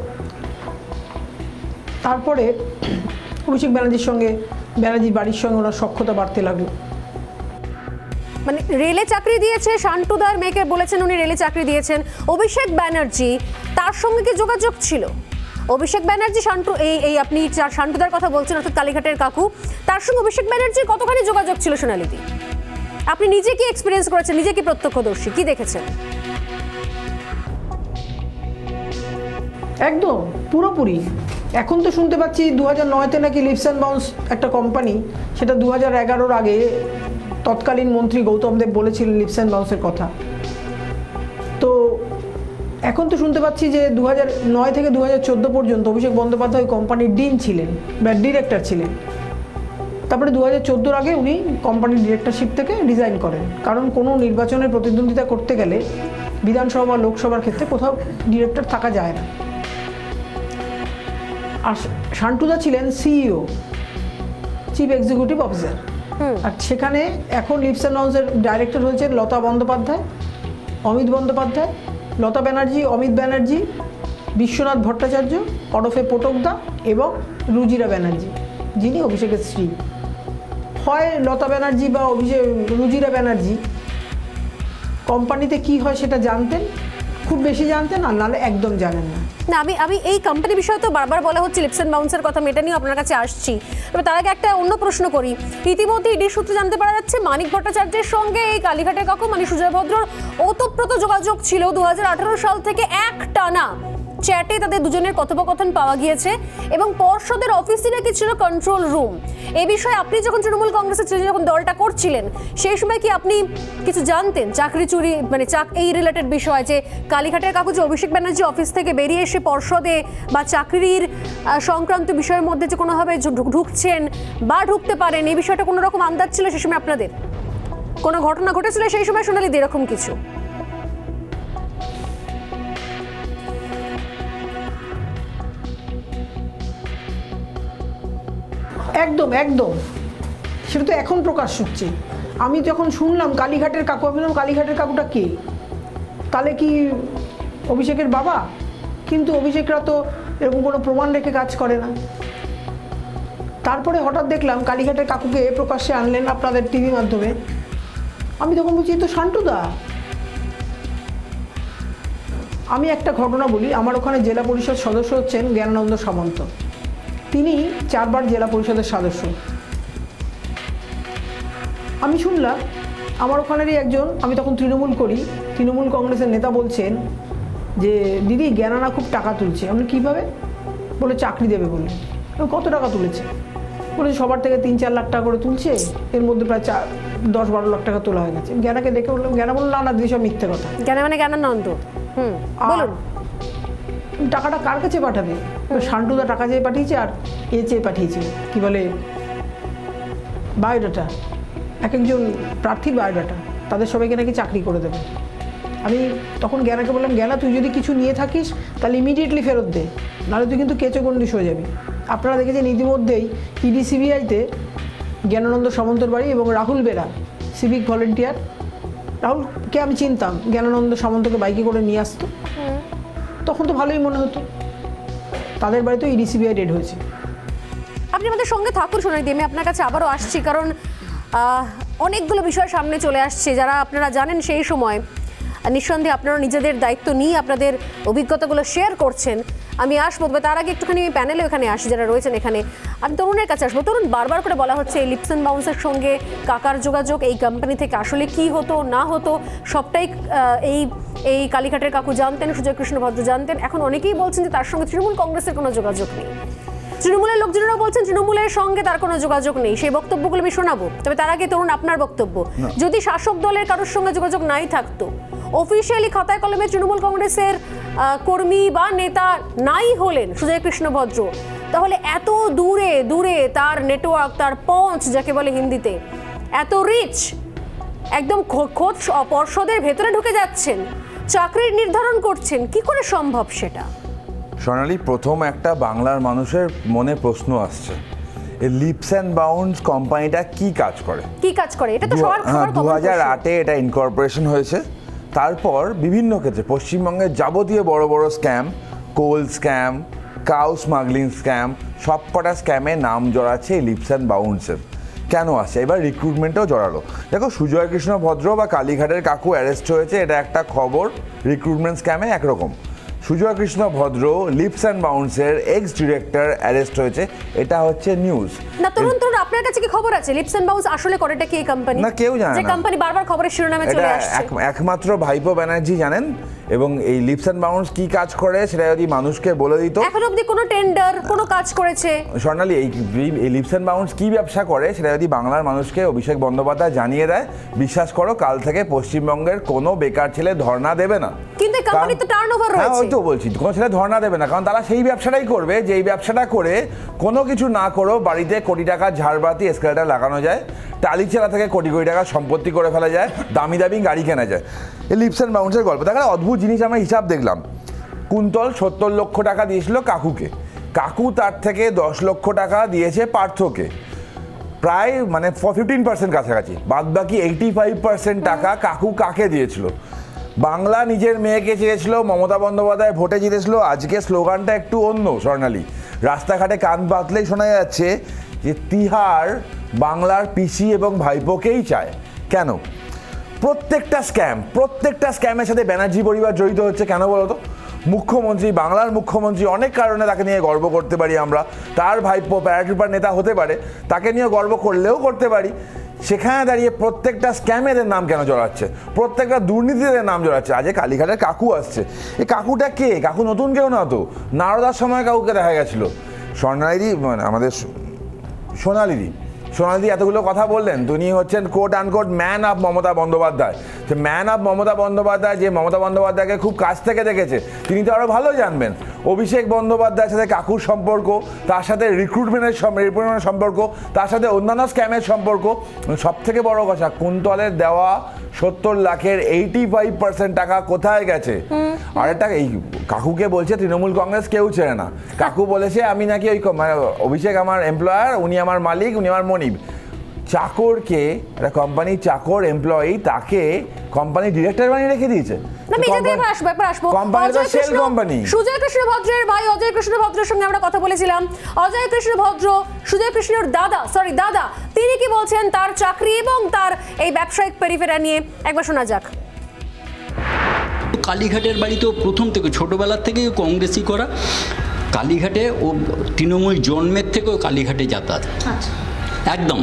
তারপরে অভিষেক ব্যানার্জির সঙ্গে, ব্যানার্জির বাড়ির সঙ্গে ওনার সখ্যতা বাড়তে লাগলো। মানে রেলে চাকরি দিয়েছে, শান্টুদার মেয়েকে বলেছেন উনি রেলে চাকরি দিয়েছেন। অভিষেক ব্যানার্জি তার সঙ্গে কি যোগাযোগ ছিল? অভিষেক ব্যানার্জি এই আপনি শান্টুদার কথা বলছেন, অর্থাৎ কালীঘাটের কাকু, তার সঙ্গে অভিষেক ব্যানার্জির কতখানি যোগাযোগ ছিল সোনালীদি? আপনি নিজে কি এক্সপিরিয়েন্স করেছেন, নিজে কি প্রত্যক্ষদর্শী, কি দেখেছেন? একদম পুরোপুরি। এখন তো শুনতে পাচ্ছি 2009-তে নাকি লিপস অ্যান্ড বাউন্স একটা কোম্পানি, সেটা 2011-র আগে তৎকালীন মন্ত্রী গৌতম দেব বলেছিলেন লিপস অ্যান্ড বাউন্সের কথা। তো এখন তো শুনতে পাচ্ছি যে 2009 থেকে 2014 পর্যন্ত অভিষেক বন্দ্যোপাধ্যায় কোম্পানির ডিন ছিলেন বা ডিরেক্টর ছিলেন। তারপরে 2014-র আগে উনি কোম্পানির ডিরেক্টরশিপ থেকে রিজাইন করেন, কারণ কোনো নির্বাচনের প্রতিদ্বন্দ্বিতা করতে গেলে বিধানসভা বা লোকসভার ক্ষেত্রে কোথাও ডিরেক্টর থাকা যায় না। আর শান্টুদা ছিলেন সিইও, চিফ এক্সিকিউটিভ অফিসার, আর সেখানে এখন লিপস অ্যান্ড বাউন্সের ডাইরেক্টর হয়েছেন লতা বন্দ্যোপাধ্যায়, অমিত বন্দ্যোপাধ্যায়, লতা ব্যানার্জি, অমিত ব্যানার্জি, বিশ্বনাথ ভট্টাচার্য ওরফে পটকদা এবং রুজিরা ব্যানার্জি, যিনি অভিষেকের স্ত্রী। হয় লতা ব্যানার্জি বা রুজিরা ব্যানার্জি কোম্পানিতে কি হয় সেটা জানতেন, খুব বেশি জানতেন, আর নাহলে একদম জানেন না। না, আমি এই কোম্পানি বিষয়ে তো বারবার বলা হচ্ছে লিপস অ্যান্ড বাউন্সের কথা, মেটা নিয়ে আপনার কাছে আসছি। তবে তার আগে একটা অন্য প্রশ্ন করি। ইতিমধ্যে ইডি সূত্রে জানতে পারা যাচ্ছে মানিক ভট্টাচার্যের সঙ্গে এই কালীঘাটের কাকু মানে সুজয় ভদ্রর ওতপ্রোত যোগাযোগ ছিল 2018 সাল থেকে একটানা। চ্যাটে তাদের দুজনের কথোপকথন পাওয়া গিয়েছে এবং পর্ষদের অফিসে নাকি ছিল কন্ট্রোল রুম। এই বিষয়ে আপনি যখন তৃণমূল কংগ্রেসের ছিলেন, যখন দলটা করছিলেন, সেই সময় কি আপনি কিছু জানতেন চাকরি চুরি মানে এই রিলেটেড বিষয়, যে কালীঘাটের কাকু যে অভিষেক ব্যানার্জি অফিস থেকে বেরিয়ে এসে পর্ষদে বা চাকরির সংক্রান্ত বিষয়ের মধ্যে যে কোনোভাবে ঢুকছেন বা ঢুকতে পারেন, এই বিষয়টা কোনো রকম আন্দাজ ছিল সেই সময় আপনাদের? কোনো ঘটনা ঘটেছিল সেই সময় সোনালী এরকম কিছু? একদম একদম, সেটা তো এখন প্রকাশ হচ্ছে। আমি যখন শুনলাম কালীঘাটের কাকু, আমি বললাম কালীঘাটের কাকুটা কে, তাহলে কি অভিষেকের বাবা? কিন্তু অভিষেকরা তো এরকম কোনো প্রমাণ রেখে কাজ করে না। তারপরে হঠাৎ দেখলাম কালীঘাটের কাকুকে প্রকাশ্যে আনলেন আপনাদের টিভি মাধ্যমে। আমি তখন বলছি তো শান্টুদা। আমি একটা ঘটনা বলি, আমার ওখানে জেলা পরিষদ সদস্য হচ্ছেন জ্ঞানানন্দ সামন্ত, তিনি 4 বার জেলা পরিষদের সদস্য। আমি শুনলাম আমার ওখানেরই একজন, আমি তখন তৃণমূল করি, তৃণমূল কংগ্রেসের নেতা বলছেন যে দিদি জ্ঞানানা খুব টাকা তুলছে। আমি কীভাবে? বলে চাকরি দেবে বলে। কত টাকা তুলেছে? বলে সবার থেকে 3-4 লাখ টাকা করে তুলছে, এর মধ্যে প্রায় 10-12 লাখ টাকা তোলা হয়ে গেছে। জ্ঞানাকে দেখে বললাম, জ্ঞানা বললো না দিদি সব মিথ্যে কথা। জ্ঞানা মানে জ্ঞানানন্দ। বলুন টাকাটা কার কাছে পাঠাবে? শান্টুদা টাকা চেয়ে পাঠিয়েছে আর চেয়ে পাঠিয়েছে কি বলে বায়োডাটা, এক একজন প্রার্থীর বায়োডাটা, তাদের সবাইকে নাকি চাকরি করে দেবে। আমি তখন জ্ঞানাকে বললাম, জ্ঞানা তুই যদি কিছু নিয়ে থাকিস তাহলে ইমিডিয়েটলি ফেরত দে, নাহলে তুই কিন্তু কেঁচো গন্ডিস হয়ে যাবি। আপনারা দেখেছেন ইতিমধ্যেই ইডি সিবিআইতে জ্ঞানানন্দ সামন্তর বাড়ি এবং রাহুল বেরা সিভিক ভলেন্টিয়ার, রাহুলকে আমি চিনতাম, জ্ঞানানন্দ সামন্তকে বাইকে করে নিয়ে আসতো, তখন তো ভালোই মনে হতো। তাদের বাড়িতেও ইডি সিবিআই রেড হয়েছে। আপনি আমাদের সঙ্গে থাকুন সোনালি দি, আমি আপনার কাছে আবারও আসছি, কারণ অনেকগুলো বিষয় সামনে চলে আসছে যারা আপনারা জানেন। সেই সময় নিঃসন্দেহে আপনারা নিজেদের দায়িত্ব নিয়ে আপনাদের অভিজ্ঞতাগুলো শেয়ার করছেন। আমি আসবো, তবে তার আগে একটুখানি আমি প্যানেলে ওখানে আসি যারা রয়েছেন এখানে। আমি তরুণের কাছে আসবো। তরুণ, বারবার করে বলা হচ্ছে এই লিপস অ্যান্ড বাউন্সের সঙ্গে কাকার যোগাযোগ, এই কোম্পানি থেকে আসলে কি হতো না হতো সবটাই এই কালীঘাটের কাকু জানতেন, সুজয় কৃষ্ণ ভদ্র জানতেন। এখন অনেকেই বলছেন যে তার সঙ্গে তৃণমূল কংগ্রেসের কোনো যোগাযোগ নেই। তৃণমূলের লোকজনেরাও বলছেন তৃণমূলের সঙ্গে তার কোনো যোগাযোগ নেই। সেই বক্তব্যগুলো আমি শোনাবো, তবে তার আগে তরুণ আপনার বক্তব্য। যদি শাসক দলের কারোর সঙ্গে যোগাযোগ নাই থাকতো, অফিসিয়ালি খাতায় কলমে তৃণমূল কংগ্রেসের কর্মী বা নেতা নাই হলেন সুজয় কৃষ্ণ ভদ্র, তাহলে এত দূরে দূরে তার নেটওয়ার্ক, তার পৌঁছ যাকে বলে হিন্দিতে, এত রিচ, একদম খোদ পর্ষদের ভেতরে ঢুকে যাচ্ছেন, চাকরির নির্ধারণ করছেন, কি করে সম্ভব সেটা? সোনালি, প্রথম একটা বাংলার মানুষের মনে প্রশ্ন আসছে, এই লিপস অ্যান্ড বাউন্স কোম্পানিটা কি কাজ করে? এটা তো সবার 2008-এ এটা ইনকর্পোরেশন হয়েছে। তারপর বিভিন্ন ক্ষেত্রে পশ্চিমবঙ্গের যাবতীয় বড় বড় scam, coal scam, cow smuggling scam, সবকটা স্ক্যামে নাম জড়াচ্ছে এই লিপস অ্যান্ড বাউন্সের। কেন আসছে? এবার রিক্রুটমেন্টেও জড়ালো। দেখো, সুজয় কৃষ্ণ ভদ্র বা কালীঘাটের কাকু অ্যারেস্ট হয়েছে, এটা একটা খবর। রিক্রুটমেন্ট স্ক্যামে একরকম। সুজয় কৃষ্ণ ভদ্র লিপস অ্যান্ড বাউন্সের এক্স ডিরেক্টর অ্যারেস্ট হয়েছে, এটা হচ্ছে নিউজ। না তরুণ, আপনার কাছে কি খবর আছে লিপস অ্যান্ড বাউন্স আসলে করেটা কি এই কোম্পানি? না, কেউ জানে না। যে কোম্পানি বারবার খবরের শিরোনামে চলে আসছে, একমাত্র ভাইপো ব্যানার্জি জানেন। এবং এই লিপস অ্যান্ড বাউন্স কি কাজ করে সেটা যদি মানুষকে বলে দিত। এখন অবধি কোনো টেন্ডার, কোনো কাজ করেছে? স্বর্ণালী, এই লিপস অ্যান্ড বাউন্স কি ব্যবসা করে সেটা যদি বাংলার মানুষকে অভিষেক বন্দ্যোপাধ্যায় জানিয়ে দেয়, বিশ্বাস করো কাল থেকে পশ্চিমবঙ্গের কোনো বেকার ছেলে ধর্ণা দেবে না। কিন্তু এই কোম্পানি তো টার্নওভার রয়েছে। হ্যাঁ, ওই তো বলছি, কোনো ছেলে ধর্ণা দেবে না, কারণ তারা সেই ব্যবসাটাই করবে যে এই ব্যবসাটা করে কোনো কিছু না করেও বাড়িতে কোটি টাকা ঝাড়বাতি এসকেলেটার লাগানো যায়, টালি চালা থেকে কোটি কোটি টাকা সম্পত্তি করে ফেলা যায়, দামি দামি গাড়ি কেনা যায়। এই লিপস অ্যান্ড বাউন্সের গল্প দেখা অদ্ভুত জিনিস। আমরা হিসাব দেখলাম, কুন্তল 70 লক্ষ টাকা দিয়েছিল কাকুকে, কাকু তার থেকে 10 লক্ষ টাকা দিয়েছে পার্থকে, প্রায় মানে 15% কাছাকাছি। বাদ বাকি 85% টাকা কাকু কাকে দিয়েছিল? বাংলা নিজের মেয়েকে চেয়েছিল, মমতা বন্দ্যোপাধ্যায় ভোটে জিতেছিল। আজকে স্লোগানটা একটু অন্য স্বর্ণালী। রাস্তাঘাটে কান পাতলেই শোনা যাচ্ছে যে তিহার বাংলার পিসি এবং ভাইপোকেই চায়। কেন? প্রত্যেকটা স্ক্যামের সাথে ব্যানার্জি পরিবার জড়িত হচ্ছে। কেন বলো তো? মুখ্যমন্ত্রী, বাংলার মুখ্যমন্ত্রী, অনেক কারণে তাকে নিয়ে গর্ব করতে পারি আমরা। তার ভাইপো প্যারাট্রুপার নেতা হতে পারে, তাকে নিয়ে গর্ব করলেও করতে পারি। সেখানে দাঁড়িয়ে প্রত্যেকটা স্ক্যামেদের নাম কেন জড়াচ্ছে? প্রত্যেকটা দুর্নীতিদের নাম জড়াচ্ছে। আজ কালীঘাটের কাকু আসছে, এই কাকুটা কে? কাকু নতুন কেউ না তো, নারদার সময় কাকুকে দেখা গেছিলো। স্বর্ণালীদি, মানে আমাদের সোনালীদি এতগুলো কথা বললেন, তিনি হচ্ছেন coat unquote man of Mamata Bandyopadhyay. যে ম্যান অফ মমতা বন্দ্যোপাধ্যায়, যে মমতা বন্দ্যোপাধ্যায়কে খুব কাছ থেকে দেখেছে, তিনি তো আরও ভালো জানবেন। অভিষেক বন্দ্যোপাধ্যায়ের সাথে কাকুর সম্পর্ক, তার সাথে রিক্রুটমেন্টের সম্পর্ক, তার সাথে অন্যান্য স্ক্যামের সম্পর্ক, সব থেকে বড় কথা কুন্তলের দেওয়া 70 লাখের 85% টাকা কোথায় গেছে? আর একটা এই কাকুকে বলছে তৃণমূল কংগ্রেস কেউ চেনে না। কাকু বলেছে আমি নাকি ওই অভিষেক আমার এমপ্লয়ার, উনি আমার মালিক, উনি আমার মনিব। চাকরকে, একটা কোম্পানির চাকর এমপ্লয়ি, তাকে কোম্পানি ডিরেক্টর বানিয়ে রেখে দিয়েছে। সুজয় কৃষ্ণ ভদ্রের ভাই অজয় কৃষ্ণ ভদ্রের সঙ্গে আমরা কথা বলেছিলাম। অজয় কৃষ্ণ ভদ্র, সুজয় কৃষ্ণের দাদা, তিনি কি বলছেন তার চাকরি এবং তার এই ব্যবসায়িক পেরিফেরা নিয়ে, একবার শোনা যাক। কালীঘাটের বাড়ি তো প্রথম থেকে ছোটবেলার থেকে কংগ্রেসই করা। কালীঘাটে ও তৃণমূল জন্মের থেকেও কালীঘাটে যাতায়াত একদম।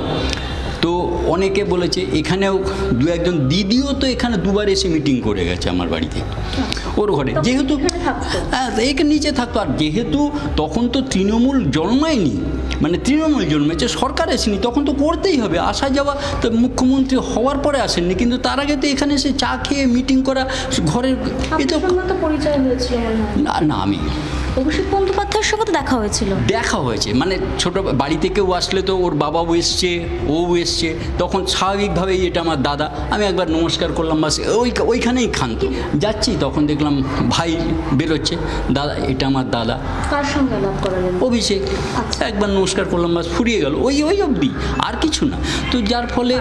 তো অনেকে বলেছে এখানেও দু একজন দিদিও তো এখানে দুবার এসে মিটিং করে গেছে আমার বাড়িতে ওর ঘরে, যেহেতু হ্যাঁ এখানে নিচে থাকতো। আর যেহেতু তখন তো তৃণমূল জন্মায়নি, মানে তৃণমূল জন্মেছে, সরকার এসেনি, তখন তো করতেই হবে, আসা যাওয়া। তো মুখ্যমন্ত্রী হওয়ার পরে আসেননি, কিন্তু তার আগে তো এখানে এসে চা খেয়ে মিটিং করা ঘরের। পরিচয় হয়েছিল না আমি অভিষেক বন্দ্যোপাধ্যায়ের সঙ্গে তো দেখা হয়েছে, মানে ছোট বাড়ি থেকেও আসলে তো ওর বাবাও এসছে, ও এসছে, তখন স্বাভাবিকভাবেই এটা আমার দাদা। আমি একবার নমস্কার করলাম, বাস ওইখানেই খান্ত যাচ্ছি, তখন দেখলাম ভাই বেরোচ্ছে, দাদা এটা আমার দাদা। কার সঙ্গে আলাপ করালেন? অভিষেক। একবার নমস্কার করলাম, বাস ফুরিয়ে গেল, ওই অবধি, আর কিছু না। তো যার ফলে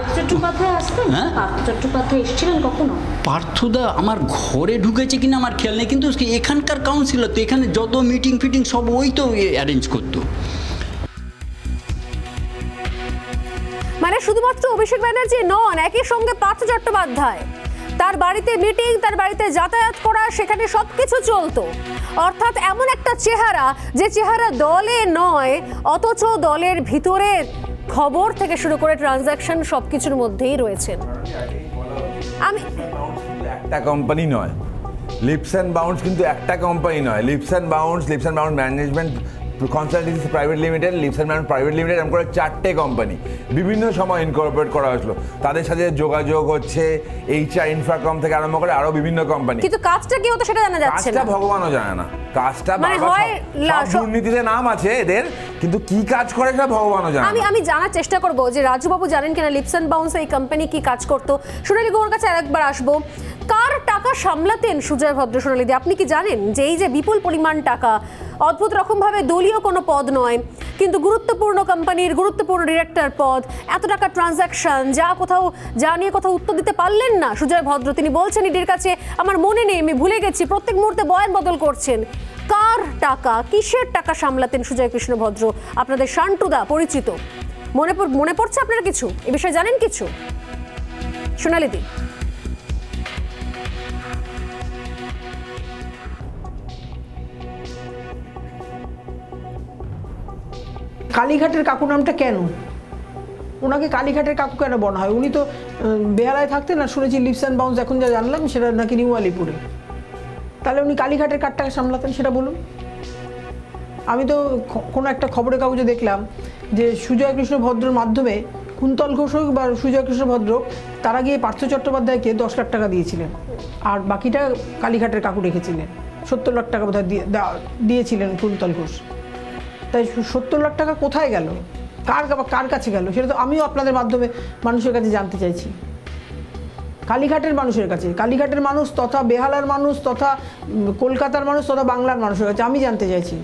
হ্যাঁ চট্টোপাধ্যায় এসেছিলেন কখনো? পার্থদা আমার ঘরে ঢুকেছে কিনা আমার খেয়াল নেই, কিন্তু এখানকার কাউন্সিলর তো, এখানে যত মিটিং ফিটিং সব ওই তো অ্যারেঞ্জ করতো। মানে শুধুমাত্র অভিষেক ব্যানার্জি নন, একই সঙ্গে পার্থ চট্টোপাধ্যায়, তার বাড়িতে মিটিং, তার বাড়িতে যাতায়াত করা, সেখানে সবকিছু চলতো। অর্থাৎ এমন একটা চেহারা, যে চেহারা দলে নয়, অথচ দলের ভিতরের খবর থেকে শুরু করে ট্রানজাকশন সবকিছুর মধ্যেই রয়েছেন। আমি একটা কোম্পানি নয়, লিপস অ্যান্ড বাউন্স কিন্তু একটা কোম্পানি নয়। Leaps and Bounce management consultancy private limited, Leaps and Bounce private limited, এরকম করে 4টে কোম্পানি বিভিন্ন সময় ইনকর্পোরেট করা হয়েছিল। তাদের সাথে যোগাযোগ হচ্ছে HR ইনফ্রাকম থেকে আরম্ভ করে আরো বিভিন্ন কোম্পানি। কিন্তু কাজটা কি হতো সেটা জানা যাচ্ছে না, কাজটা ভগবানও জানে না। কাজটা দুর্নীতিতে নাম আছে এদের, কিন্তু কি কাজ করে সেটা ভগবানও জানে। আমি জানার চেষ্টা করব যে রাজুবাবু জানেন কিনা লিপস অ্যান্ড বাউন্স এই কোম্পানি কি কাজ করতো। সোনালী গৌড়ের কাছে আরেকবার আসবো, কার টাকা সামলাতেন সুজয় ভদ্র? সোনালীদি, আপনি কি জানেন যে এই যে বিপুল পরিমাণ টাকা, অদ্ভুত রকমভাবে দলীয় কোনো পদ নয়, কিন্তু গুরুত্বপূর্ণ কোম্পানির গুরুত্বপূর্ণ ডিরেক্টর পদ, এত টাকা ট্রানজাকশন, যা নিয়ে কোথাও উত্তর দিতে পারলেন না সুজয় ভদ্র। তিনি বলছেন ইডির কাছে আমার মনে নেই, আমি ভুলে গেছি, প্রত্যেক মুহূর্তে বয়ান বদল করছেন। কার টাকা, কিসের টাকা সামলাতেন সুজয় কৃষ্ণ ভদ্র? আপনাদের শান্টুদা পরিচিত, মনে পড়ছে আপনার কিছু? এ বিষয়ে জানেন কিছু সোনালীদি? কালীঘাটের কাকু নামটা কেন? ওনাকে কালীঘাটের কাকু কেন বলা হয়? উনি তো বেহালায় থাকতেন, আর শুনেছি লিপস অ্যান্ড বাউন্স এখন যা জানলাম সেটা নাকি নিউ আলিপুরে। তাহলে উনি কালীঘাটের কার টাকা সামলাতেন সেটা বলুন। আমি তো কোনো একটা খবরের কাগজে দেখলাম যে সুজয় কৃষ্ণ ভদ্রর মাধ্যমে কুন্তল ঘোষ হোক বা সুজয় কৃষ্ণ ভদ্র, তারা গিয়ে পার্থ চট্টোপাধ্যায়কে 10 লাখ টাকা দিয়েছিলেন, আর বাকিটা কালীঘাটের কাকু রেখেছিলেন। 70 লাখ টাকা বোধহয় দিয়েছিলেন কুন্তল ঘোষ। তাই 70 লাখ টাকা কোথায় গেল, কার কাছে গেল, সেটা তো আমিও আপনাদের মাধ্যমে মানুষের কাছে জানতে চাইছি। কালীঘাটের মানুষের কাছে, কালীঘাটের মানুষ তথা বেহালার মানুষ তথা কলকাতার মানুষ তথা বাংলার মানুষের কাছে আমি জানতে চাইছি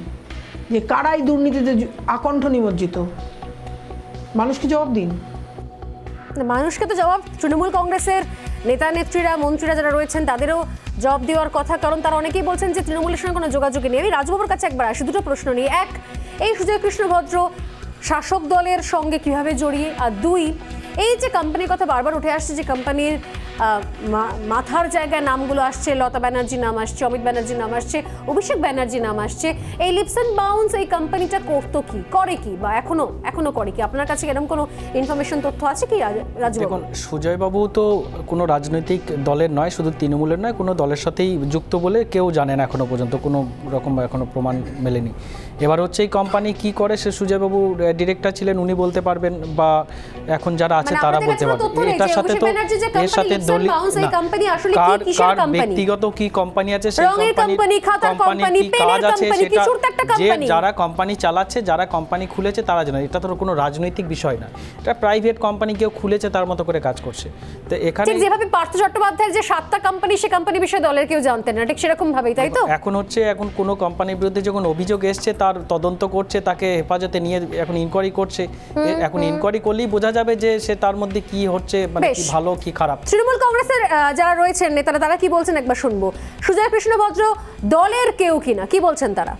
যে কারাই দুর্নীতিতে আকণ্ঠ নিমজ্জিত। মানুষকে জবাব দিন। মানুষকে তো জবাব তৃণমূল কংগ্রেসের নেতা নেত্রীরা, মন্ত্রীরা যারা রয়েছেন তাদেরও জবাব দেওয়ার কথা, কারণ তারা অনেকেই বলছেন যে তৃণমূলের সঙ্গে কোনো যোগাযোগই নেই। আমি রাজবাবুর কাছে একবার আসি দুটো প্রশ্ন নিয়ে। এক, এই সুজয় কৃষ্ণ ভদ্র শাসক দলের সঙ্গে কিভাবে জড়িয়ে, আর দুই, এই যে কোম্পানির কথা বারবার উঠে আসছে, যে কোম্পানির মাথার জায়গায় নামগুলো আসছে, লতা ব্যানার্জির নাম আসছে, অমিত ব্যানার্জির নাম আসছে, অভিষেক ব্যানার্জির নাম আসছে, এই লিপস অ্যান্ড বাউন্স এই কোম্পানিটা করতো কি, করে কি, বা এখনো করে কি? আপনার কাছে এরকম কোনো ইনফরমেশন তথ্য আছে কি রাজু? দেখুন, সুজয়বাবু তো কোনো রাজনৈতিক দলের নয়, শুধু তৃণমূলের নয়, কোনো দলের সাথেই যুক্ত বলে কেউ জানে না এখনো পর্যন্ত, কোনো রকম এখনো প্রমাণ মেলেনি। এবার হচ্ছে এই কোম্পানি কি করে সে সুজয়বাবু ডিরেক্টর ছিলেন, উনি বলতে পারবেন, বা এখন যারা আছে তারা বলতে পারবেন। এটার সাথে তো এর সাথে লিপস বাউন্স এই কোম্পানি আসলে কি কিসের কোম্পানি, ব্যক্তিগত কি কোম্পানি আছে, সেই রঙের কোম্পানি, খাতার কোম্পানি, পেনের কোম্পানি, কিছুর তো একটা কোম্পানি। যারা কোম্পানি চালাচ্ছে, যারা কোম্পানি খুলেছে তারা জানে, এটা তো কোনো রাজনৈতিক বিষয় না, এটা প্রাইভেট কোম্পানি কেউ খুলেছে তার মতো করে কাজ করছে। তো এখানে ঠিক যেভাবে পার্থ চট্টোপাধ্যায়ের যে 7টা কোম্পানি, সে কোম্পানি বিষয়ে দলের কেউ জানতেন না, ঠিক সেরকম ভাবেই, তাই তো? এখন কোনো কোম্পানির বিরুদ্ধে যখন অভিযোগ এসছে তার তদন্ত করছে, তাকে হেফাজতে নিয়ে এখন ইনকোয়ারি করছে। এখন ইনকোয়ারি করলেই বোঝা যাবে যে সে তার মধ্যে কি হচ্ছে, মানে কি ভালো কি খারাপ। তৃণমূল কংগ্রেসের যারা রয়েছেন নেতারা, তারা কি বলছেন একবার শুনবো। সুজয় কৃষ্ণ ভদ্র দলের কেউ কিনা, কি বলছেন তারা?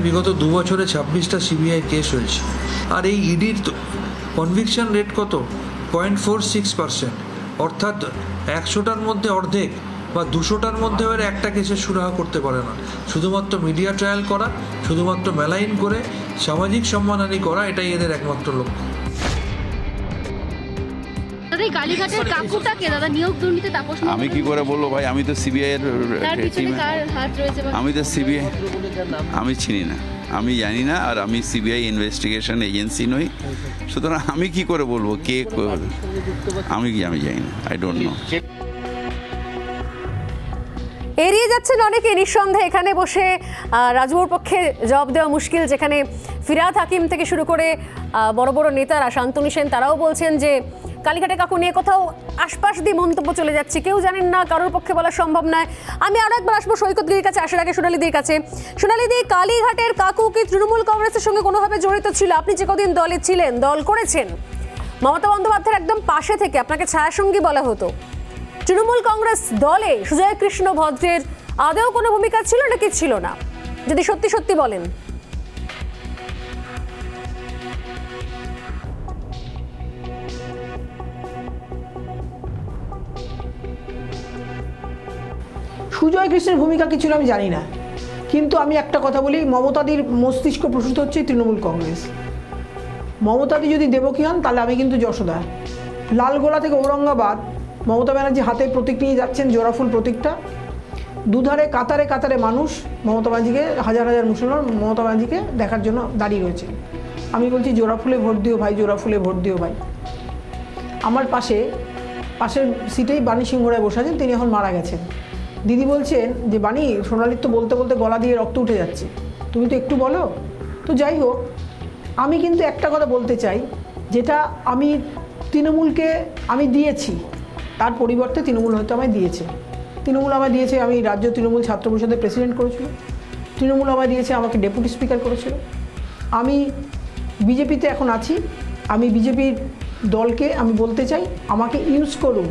বিগত 2 বছরে 26টা সিবিআই কেস হয়েছে, আর এই ইডির কনভিকশন রেট কত? 0.46%, অর্থাৎ 100টার মধ্যে অর্ধেক বা 200টার মধ্যে একটা কেসের সুরাহা করতে পারে না। শুধুমাত্র মিডিয়া ট্রায়াল করা, শুধুমাত্র মেলাইন করে সামাজিক সম্মানহানি করা, এটাই এদের একমাত্র লক্ষ্য। কালীঘাটের কাকুটাকে দাদা নিয়োগ দুর্নীতি তাপস, আমি কি করে বলবো ভাই, আমি তো সিবিআই এর টিমে, আমি তো সিবিআই, আমি চিনি না, আমি জানি না, আর আমি সিবিআই ইনভেস্টিগেশন এজেন্সি নই, সুতরাং আমি কি করে বলবো কে, আমি জানি না, আই ডোন্ট নো। এড়িয়ে যাচ্ছেন অনেকে নিঃসন্দেহে, এখানে বসে রাজুর পক্ষে জবাব দেওয়া মুশকিল, যেখানে ফিরহাদ হাকিম থেকে শুরু করে বড় বড় নেতারা, শান্তনু সেন, তারাও বলছেন যে কালীঘাটে কাকু নিয়ে কোথাও আশপাশ দিয়ে মন্তব্য চলে যাচ্ছে, কেউ জানেন না, কারোর পক্ষে বলা সম্ভব নয়। আমি আরো একবার আসবো সৈকতগিরির কাছে, আসার আগে সোনালীদির কাছে। সোনালীদি, কালীঘাটের কাকু কি তৃণমূল কংগ্রেসের সঙ্গে কোনোভাবে জড়িত ছিল? আপনি যে কদিন দলে ছিলেন, দল করেছেন, মমতা বন্দ্যোপাধ্যায়ের একদম পাশে থেকে আপনাকে ছায়াসঙ্গী বলা হতো, তৃণমূল কংগ্রেস দলে সুজয় কৃষ্ণ ভদ্রের আদৌ কোনো ভূমিকা ছিল নাকি ছিল না? যদি সত্যি সত্যি বলেন। সুজয় কৃষ্ণের ভূমিকা কি ছিল আমি জানি না, কিন্তু আমি একটা কথা বলি, মমতাদির মস্তিষ্ক প্রসূত হচ্ছে তৃণমূল কংগ্রেস। মমতাদি যদি দেবকী হন তাহলে আমি কিন্তু যশোদা। লালগোলা থেকে ঔরঙ্গাবাদ মমতা ব্যানার্জি হাতে প্রতীক নিয়ে যাচ্ছেন, জোড়াফুল প্রতীকটা, দুধারে কাতারে কাতারে মানুষ মমতা ব্যানার্জিকে, হাজার হাজার মুসলমান মমতা ব্যানার্জিকে দেখার জন্য দাঁড়িয়ে রয়েছে। আমি বলছি জোড়াফুলে ভোট দিও ভাই, জোড়াফুলে ভোট দিও ভাই। আমার পাশের সিটেই বাণী সিংহ রায় বসে আছেন, তিনি এখন মারা গেছেন। দিদি বলছেন যে বাণী, সোনালির তো বলতে বলতে গলা দিয়ে রক্ত উঠে যাচ্ছে, তুমি তো একটু বলো। তো যাই হোক, আমি কিন্তু একটা কথা বলতে চাই, যেটা আমি তৃণমূলকে আমি দিয়েছি, তার পরিবর্তে তৃণমূল হয়তো আমায় দিয়েছে। তৃণমূল আমায় দিয়েছে, আমি রাজ্য তৃণমূল ছাত্র পরিষদের প্রেসিডেন্ট করেছিল। তৃণমূল আমায় দিয়েছে, আমাকে ডেপুটি স্পিকার করেছিল। আমি বিজেপিতে এখন আছি, আমি বিজেপির দলকে আমি বলতে চাই, আমাকে ইউজ করুন,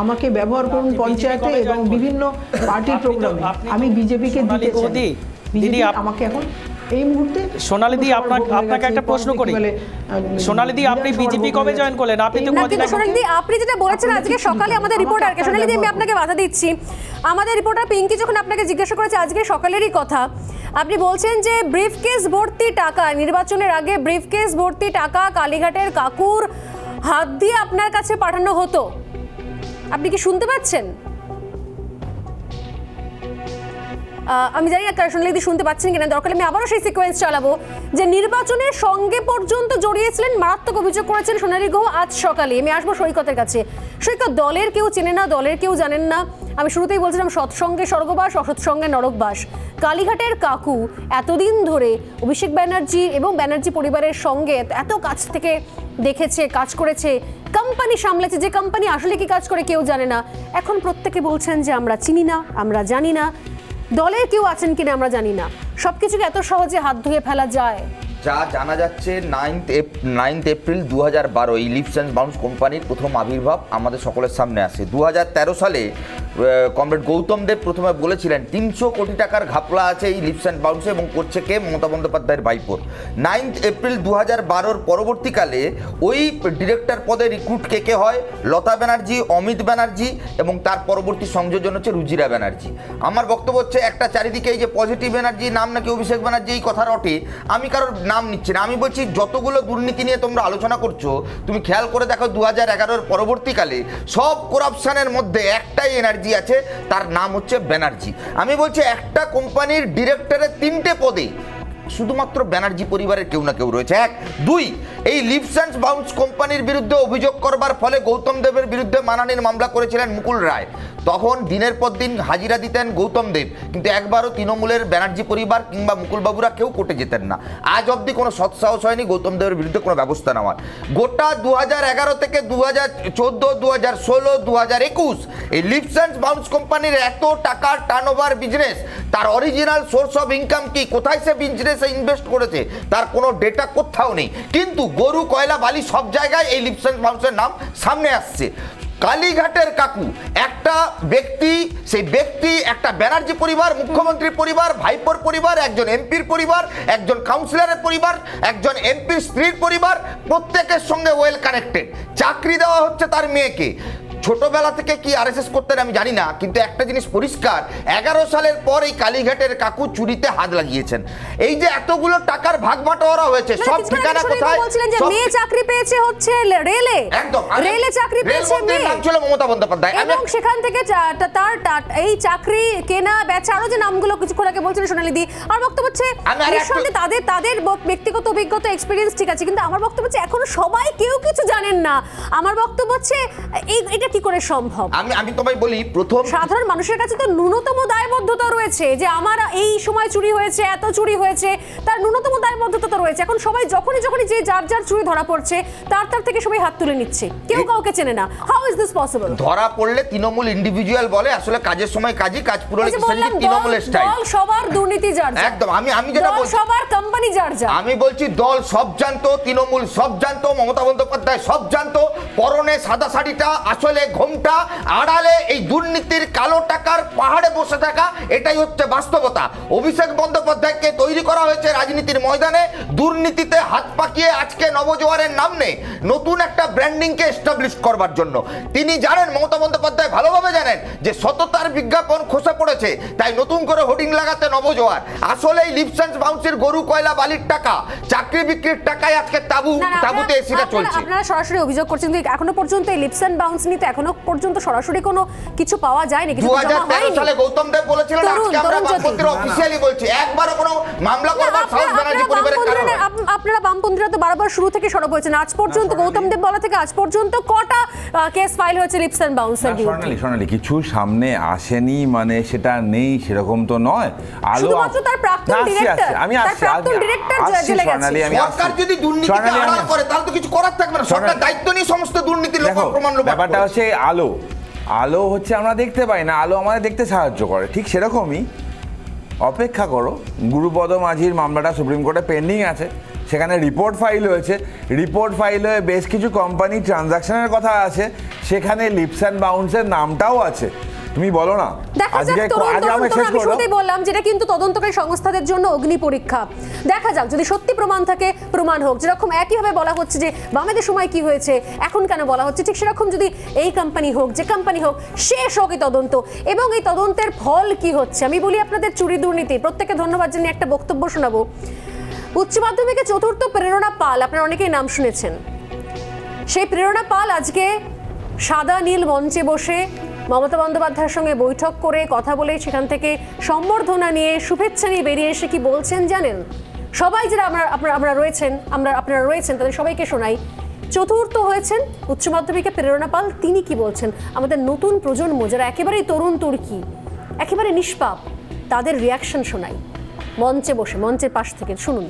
আমাকে ব্যবহার করুন পঞ্চায়েতে এবং বিভিন্ন পার্টির প্রোগ্রামে। আমি বিজেপিকে দিতে চাই, বিজেপি আমাকে এখন এই মুহূর্তে। সোনালীদি, আপনাকে একটা প্রশ্ন করি, সোনালীদি, আপনি বিজেপি কবে জয়েন করলেন? আপনি তো সোনালীদি, আপনি যেটা বলেছেন আজকে সকালে আমাদের রিপোর্টারকে, সোনালীদি আমি আপনাকে বাধা দিচ্ছি, আমাদের রিপোর্টার পিঙ্কি যখন আপনাকে জিজ্ঞাসা করেছে আজকে সকালেরই কথা, আপনি বলছেন যে ব্রিফকেস ভর্তি টাকা, নির্বাচনের আগে ব্রিফকেস ভর্তি টাকা কালীঘাটের কাকুর হাত দিয়ে আপনার কাছে পাঠানো হতো। আপনি কি শুনতে পাচ্ছেন? আমি জানি না সোনালীদি শুনতে পাচ্ছেন কিনা, দরকার আমি আবারও সেই সিকোয়েন্স চালাবো, যে নির্বাচনের সঙ্গে পর্যন্ত জড়িয়েছিলেন, মারাত্মক অভিযোগ করেছেন সোনালী গুহ আজ সকালে। আমি আসবো সৈকতের কাছে। সৈকত, দলের কেউ চেনে না, দলের কেউ জানেন না, আমি শুরুতেই বলছিলাম সৎসঙ্গে স্বর্গবাস, অসৎসঙ্গে নরকবাস। কালীঘাটের কাকু এতদিন ধরে অভিষেক ব্যানার্জি এবং ব্যানার্জি পরিবারের সঙ্গে এত কাছ থেকে দেখেছে, কাজ করেছে, কোম্পানি সামলেছে, যে কোম্পানি আসলে কি কাজ করে কেউ জানে না। এখন প্রত্যেকে বলছেন যে আমরা চিনি না, আমরা জানি না, দলের কেউ আছেন কিনা আমরা জানি না। সবকিছুকে এত সহজে হাত ধুয়ে ফেলা যায়? যা জানা যাচ্ছে 9 এপ্রিল 2012 এই লিপস অ্যান্ড বাউন্স কোম্পানির প্রথম আবির্ভাব আমাদের সকলের সামনে আসে। 2013 সালে কমরেড গৌতম দেব প্রথমে বলেছিলেন 300 কোটি টাকার ঘাপলা আছে এই লিপস অ্যান্ড বাউন্সে, এবং করছে কে? মমতা বন্দ্যোপাধ্যায়ের ভাইপোর। 9 এপ্রিল 2012 পরবর্তীকালে ওই ডিরেক্টর পদে রিক্রুট কে হয়? লতা ব্যানার্জি, অমিত ব্যানার্জি, এবং তার পরবর্তী সংযোজন হচ্ছে রুজিরা ব্যানার্জি। আমার বক্তব্য হচ্ছে, একটা চারিদিকে এই যে পজিটিভ এনার্জি, নাম নাকি অভিষেক ব্যানার্জি, এই কথা রটে, আমি কারোর নাম নিচ্ছি না। আমি বলছি যতগুলো দুর্নীতি নিয়ে তোমরা আলোচনা করছো, তুমি খেয়াল করে দেখো 2011 পরবর্তীকালে সব করাপশনের মধ্যে একটাই এনার্জি আছে, তার নাম হচ্ছে ব্যানার্জি। আমি বলছি একটা কোম্পানির ডিরেক্টরের 3টে পদে শুধুমাত্র ব্যানার্জি পরিবারের কেউ না কেউ রয়েছে। 1, 2 এই লিপস অ্যান্ড বাউন্স কোম্পানির বিরুদ্ধে অভিযোগ করবার ফলে গৌতম দেবের বিরুদ্ধে মানহানির মামলা করেছিলেন মুকুল রায়। তখন দিনের পর দিন হাজিরা দিতেন গৌতম দেব, কিন্তু একবারও তৃণমূলের ব্যানার্জি পরিবার কিংবা মুকুলবাবুরা কেউ কোর্টে যেতেন না। আজ অবধি কোনো সৎসাহস হয়নি গৌতম দেবের বিরুদ্ধে কোনো ব্যবস্থা নেওয়ার। গোটা 2011 থেকে 2014, 2016, 2021 এই লিপস অ্যান্ড বাউন্স কোম্পানির এত টাকার টার্নওভার বিজনেস, তার অরিজিনাল সোর্স অফ ইনকাম কি, কোথায় সে বিজনেসে ইনভেস্ট করেছে তার কোনো ডেটা কোথাও নেই। কিন্তু গরু, কয়লা, বালি সব জায়গায় এই লিপস অ্যান্ড বাউন্সের নাম সামনে আসছে। কালীঘাটের কাকু একটা ব্যক্তি, সেই ব্যক্তি একটা ব্যানার্জি পরিবার, মুখ্যমন্ত্রীর পরিবার, ভাইপোর পরিবার, একজন এমপির পরিবার, একজন কাউন্সিলরের পরিবার, একজন এমপির স্ত্রীর পরিবার, প্রত্যেকের সঙ্গে ওয়েল কানেক্টেড। চাকরি দেওয়া হচ্ছে তার মেয়েকে। ছোটবেলা থেকে কি আরএসএস করতেন আমি জানি না, কিন্তু একটা জিনিস পরিষ্কার, 11 সালের পর এই কালীঘাটের কাকু চুরিতে হাত লাগিয়েছেন। এই যে এতগুলো টাকার ভাগ বাটোয়ারা হয়েছে, সব ঠিকানা কোথায়? বলছিলেন যে মেয়ে চাকরি পেয়েছে হচ্ছে রেলে, একদম রেলে চাকরি পেয়েছে মেয়ে, নাম ছিল মমতা বন্দ্যোপাধ্যায়, এবং সেখান থেকে তার এই চাকরি কেনা বেচা আরো যে নামগুলো কিছুক্ষণ আগে বলছিলেন সোনালী দি, আর বক্তব্য হচ্ছে তাদের ব্যক্তিগত অভিজ্ঞতা এক্সপিরিয়েন্স ঠিক আছে, কিন্তু আমার বক্তব্য হচ্ছে এখনো সবাই কেউ কিছু জানেন না। আমার বক্তব্য হচ্ছে এটা কি করে সম্ভব? আমি তোমায় বলি, প্রথম সাধারণ মানুষের কাছে তো ন্যূনতম দায়বদ্ধতা রয়েছে যে আমার এই সময় চুরি হয়েছে, এত চুরি হয়েছে, তার ন্যূনতম দায়বদ্ধতা তো রয়েছে। এখন সবাই যখনই যে যার চুরি ধরা পড়ছে তার থেকে সবাই হাত তুলে নিচ্ছে, কেউ কাউকে চেনে না। How is this possible? ধরা পড়লে তৃণমূল ইন্ডিভিজুয়াল বলে, আসলে কাজের সময় কাজই, কাজ পুরোলে তৃণমূলের স্টাইল। দল সবার দুর্নীতি যার, একদম। আমি যেটা বলছি, সবার কোম্পানি যার, আমি বলছি দল সব জানতো, তৃণমূল সব জানতো, মমতা বন্দ্যোপাধ্যায় সব জানতো। পরনে সাদা শাড়িটা, আসলে ঘোমটা, আড়ালে এই দুর্নীতির কালো টাকার পাহাড়ে বসে থাকা, এটাই হচ্ছে বাস্তবতা। অভিষেক বন্দ্যোপাধ্যায়কে তৈরি করা হয়েছে রাজনীতির ময়দানে দুর্নীতিতে হাত পাকিয়ে আজকে নবজোয়ারের নাম নেই, নতুন একটা ব্র্যান্ডিংকে এস্টাবলিশ করবার জন্য। তিনি জানেন, মমতা বন্দ্যোপাধ্যায় ভালোভাবে জানেন যে সততার বিজ্ঞাপন খসে পড়েছে, তাই নতুন করে হোর্ডিং লাগাতে নবজোয়ার। আসলে এই লিপস অ্যান্ড বাউন্সের গরু, কয়লা, বালির টাকা, চাকরি বিক্রির টাকায় আজকে তাবুতে এসিটা চলছে। আপনারা সরাসরি অভিযোগ করছেন, কিন্তু এখনো পর্যন্ত এই লিপস অ্যান্ড বাউন্স নিতে এখনো পর্যন্ত সরাসরি কোনো কিছু পাওয়া যায়নি। 2013 সালে গৌতম দেব বলেছিলেন, আজকে আমরা বামপন্থীরা অফিশিয়ালি বলছি, একবারও কোনো মামলা করবার সাহস ব্যানার্জি পরিবারের কারণে। আপনারা বামপন্থীরা তো বারবার শুরু থেকে সরব হয়েছেন, আজ পর্যন্ত গৌতম দেব বলা থেকে আজ পর্যন্ত কটা কেস ফাইল হয়েছে লিপস অ্যান্ড বাউন্সের বিরুদ্ধে? সোনালী কিছু সামনে আসেনি মানে সেটা নেই সেরকম তো নয়। শুধুমাত্র তার প্রাক্তন ডিরেক্টর, আমি আসছি জেলে গেছে। সরকার যদি দুর্নীতিকে আড়াল করে তাহলে তো কিছু করার থাকবে না। সরকার দায়িত্ব নিয়ে সমস্ত দুর্নীতির প্রমাণ লোপাট। ব্যাপারটা হচ্ছে আলো হচ্ছে আমরা দেখতে পাই না, আলো আমাদের দেখতে সাহায্য করে। ঠিক সেরকমই অপেক্ষা করো, গুরুপদ মাঝির মামলাটা সুপ্রিম কোর্টে পেন্ডিং আছে, সেখানে রিপোর্ট ফাইল হয়েছে, রিপোর্ট ফাইল হয়ে বেশ কিছু কোম্পানি ট্রানজাকশনের কথা আছে, সেখানে লিপস অ্যান্ড বাউন্সের নামটাও আছে। তুমি বলো না, আমি বললাম যেটা কিন্তু তদন্তকারী সংস্থাদের জন্য অগ্নি পরীক্ষা। দেখা যাক, যদি সত্যি প্রমাণ থাকে প্রমাণ হোক। যেরকম একইভাবে বলা হচ্ছে যে বামেদের সময় কি হয়েছে, এখন কেন বলা হচ্ছে, ঠিক সেরকম যদি এই কোম্পানি হোক, যে কোম্পানি হোক, শেষ হোক এই তদন্ত, এবং এই তদন্তের ফল কি হচ্ছে। আমি বলি আপনাদের চুরি দুর্নীতি, প্রত্যেকে ধন্যবাদ জানিয়ে একটা বক্তব্য শোনাবো। উচ্চ মাধ্যমিকে চতুর্থ প্রেরণা পাল, আপনারা অনেকেই নাম শুনেছেন। সেই প্রেরণা পাল আজকে সাদা নীল মঞ্চে বসে মমতা বন্দ্যোপাধ্যায়ের সঙ্গে বৈঠক করে কথা বলে সেখান থেকে সম্বর্ধনা নিয়ে, শুভেচ্ছা নিয়ে বেরিয়ে এসে কি বলছেন জানেন? সবাই যারা আপনারা রয়েছেন তাদের সবাইকে শোনাই। চতুর্থ হয়েছেন উচ্চ মাধ্যমিকে প্রেরণা পাল, তিনি কি বলছেন? আমাদের নতুন প্রজন্ম যারা একেবারেই তরুণ তুর্কি, একেবারে নিষ্পাপ, তাদের রিয়াকশন শোনাই মঞ্চে বসে, মঞ্চের পাশ থেকে শুনুন।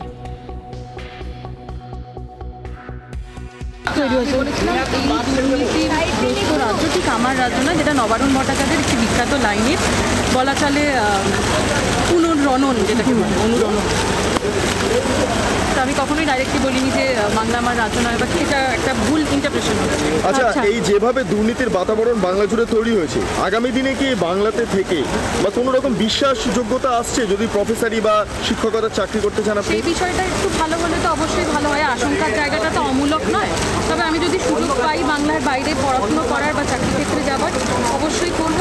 রাজ্য ঠিক আমার রাজ্য না, যেটা নবারুণ ভট্টাচার্যের একটি বিখ্যাত লাইনের বলা চলে পুনর্রণন, যেটাকে বলে অনুরণন। তো আমি কখনোই ডাইরেক্টলি বলিনি যে বাংলা আমার রাজ্য নয়, বা এটা একটা ভুল ইন্টারপ্রিটেশন হচ্ছে। আচ্ছা, এই যেভাবে দুর্নীতির বাতাবরণ বাংলা জুড়ে তৈরি হয়েছে, আগামী দিনে কি বাংলাতে থেকে বা কোনো রকম বিশ্বাসযোগ্যতা আসছে যদি প্রফেসরি বা শিক্ষকতার চাকরি করতে চান আপনি? এই বিষয়টা একটু ভালো হলে তো অবশ্যই ভালো হয়। আশঙ্কার জায়গাটা তো অমূলক নয়, তবে আমি যদি সুযোগ পাই বাংলার বাইরে পড়াশুনো করার বা চাকরি ক্ষেত্রে যাবার, অবশ্যই করব।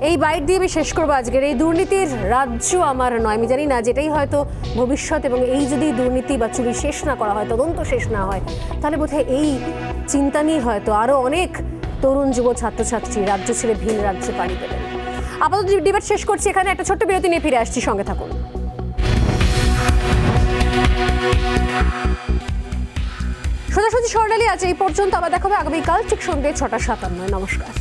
এই বাইট দিয়ে আমি শেষ করবো আজকের এই দুর্নীতির রাজ্য আমার নয়। আমি জানি না যেটাই হয়তো ভবিষ্যৎ, এবং এই যদি দুর্নীতি বা চুরি শেষ না করা হয়, তদন্ত শেষ না হয়, তাহলে বোধহয় এই চিন্তা নিয়ে হয়তো আরও অনেক তরুণ যুব ছাত্রছাত্রী রাজ্য ছেড়ে ভিন রাজ্যে পাড়ি দেবেন। আপাতত ডিবেট শেষ করছি এখানে, একটা ছোট্ট বিরতি নিয়ে ফিরে আসছি, সঙ্গে থাকুন। সোজাসুজি স্বর্ণালী আজ এই পর্যন্ত, আবার দেখা হবে আগামীকাল ঠিক সন্ধ্যে 6:57। নমস্কার।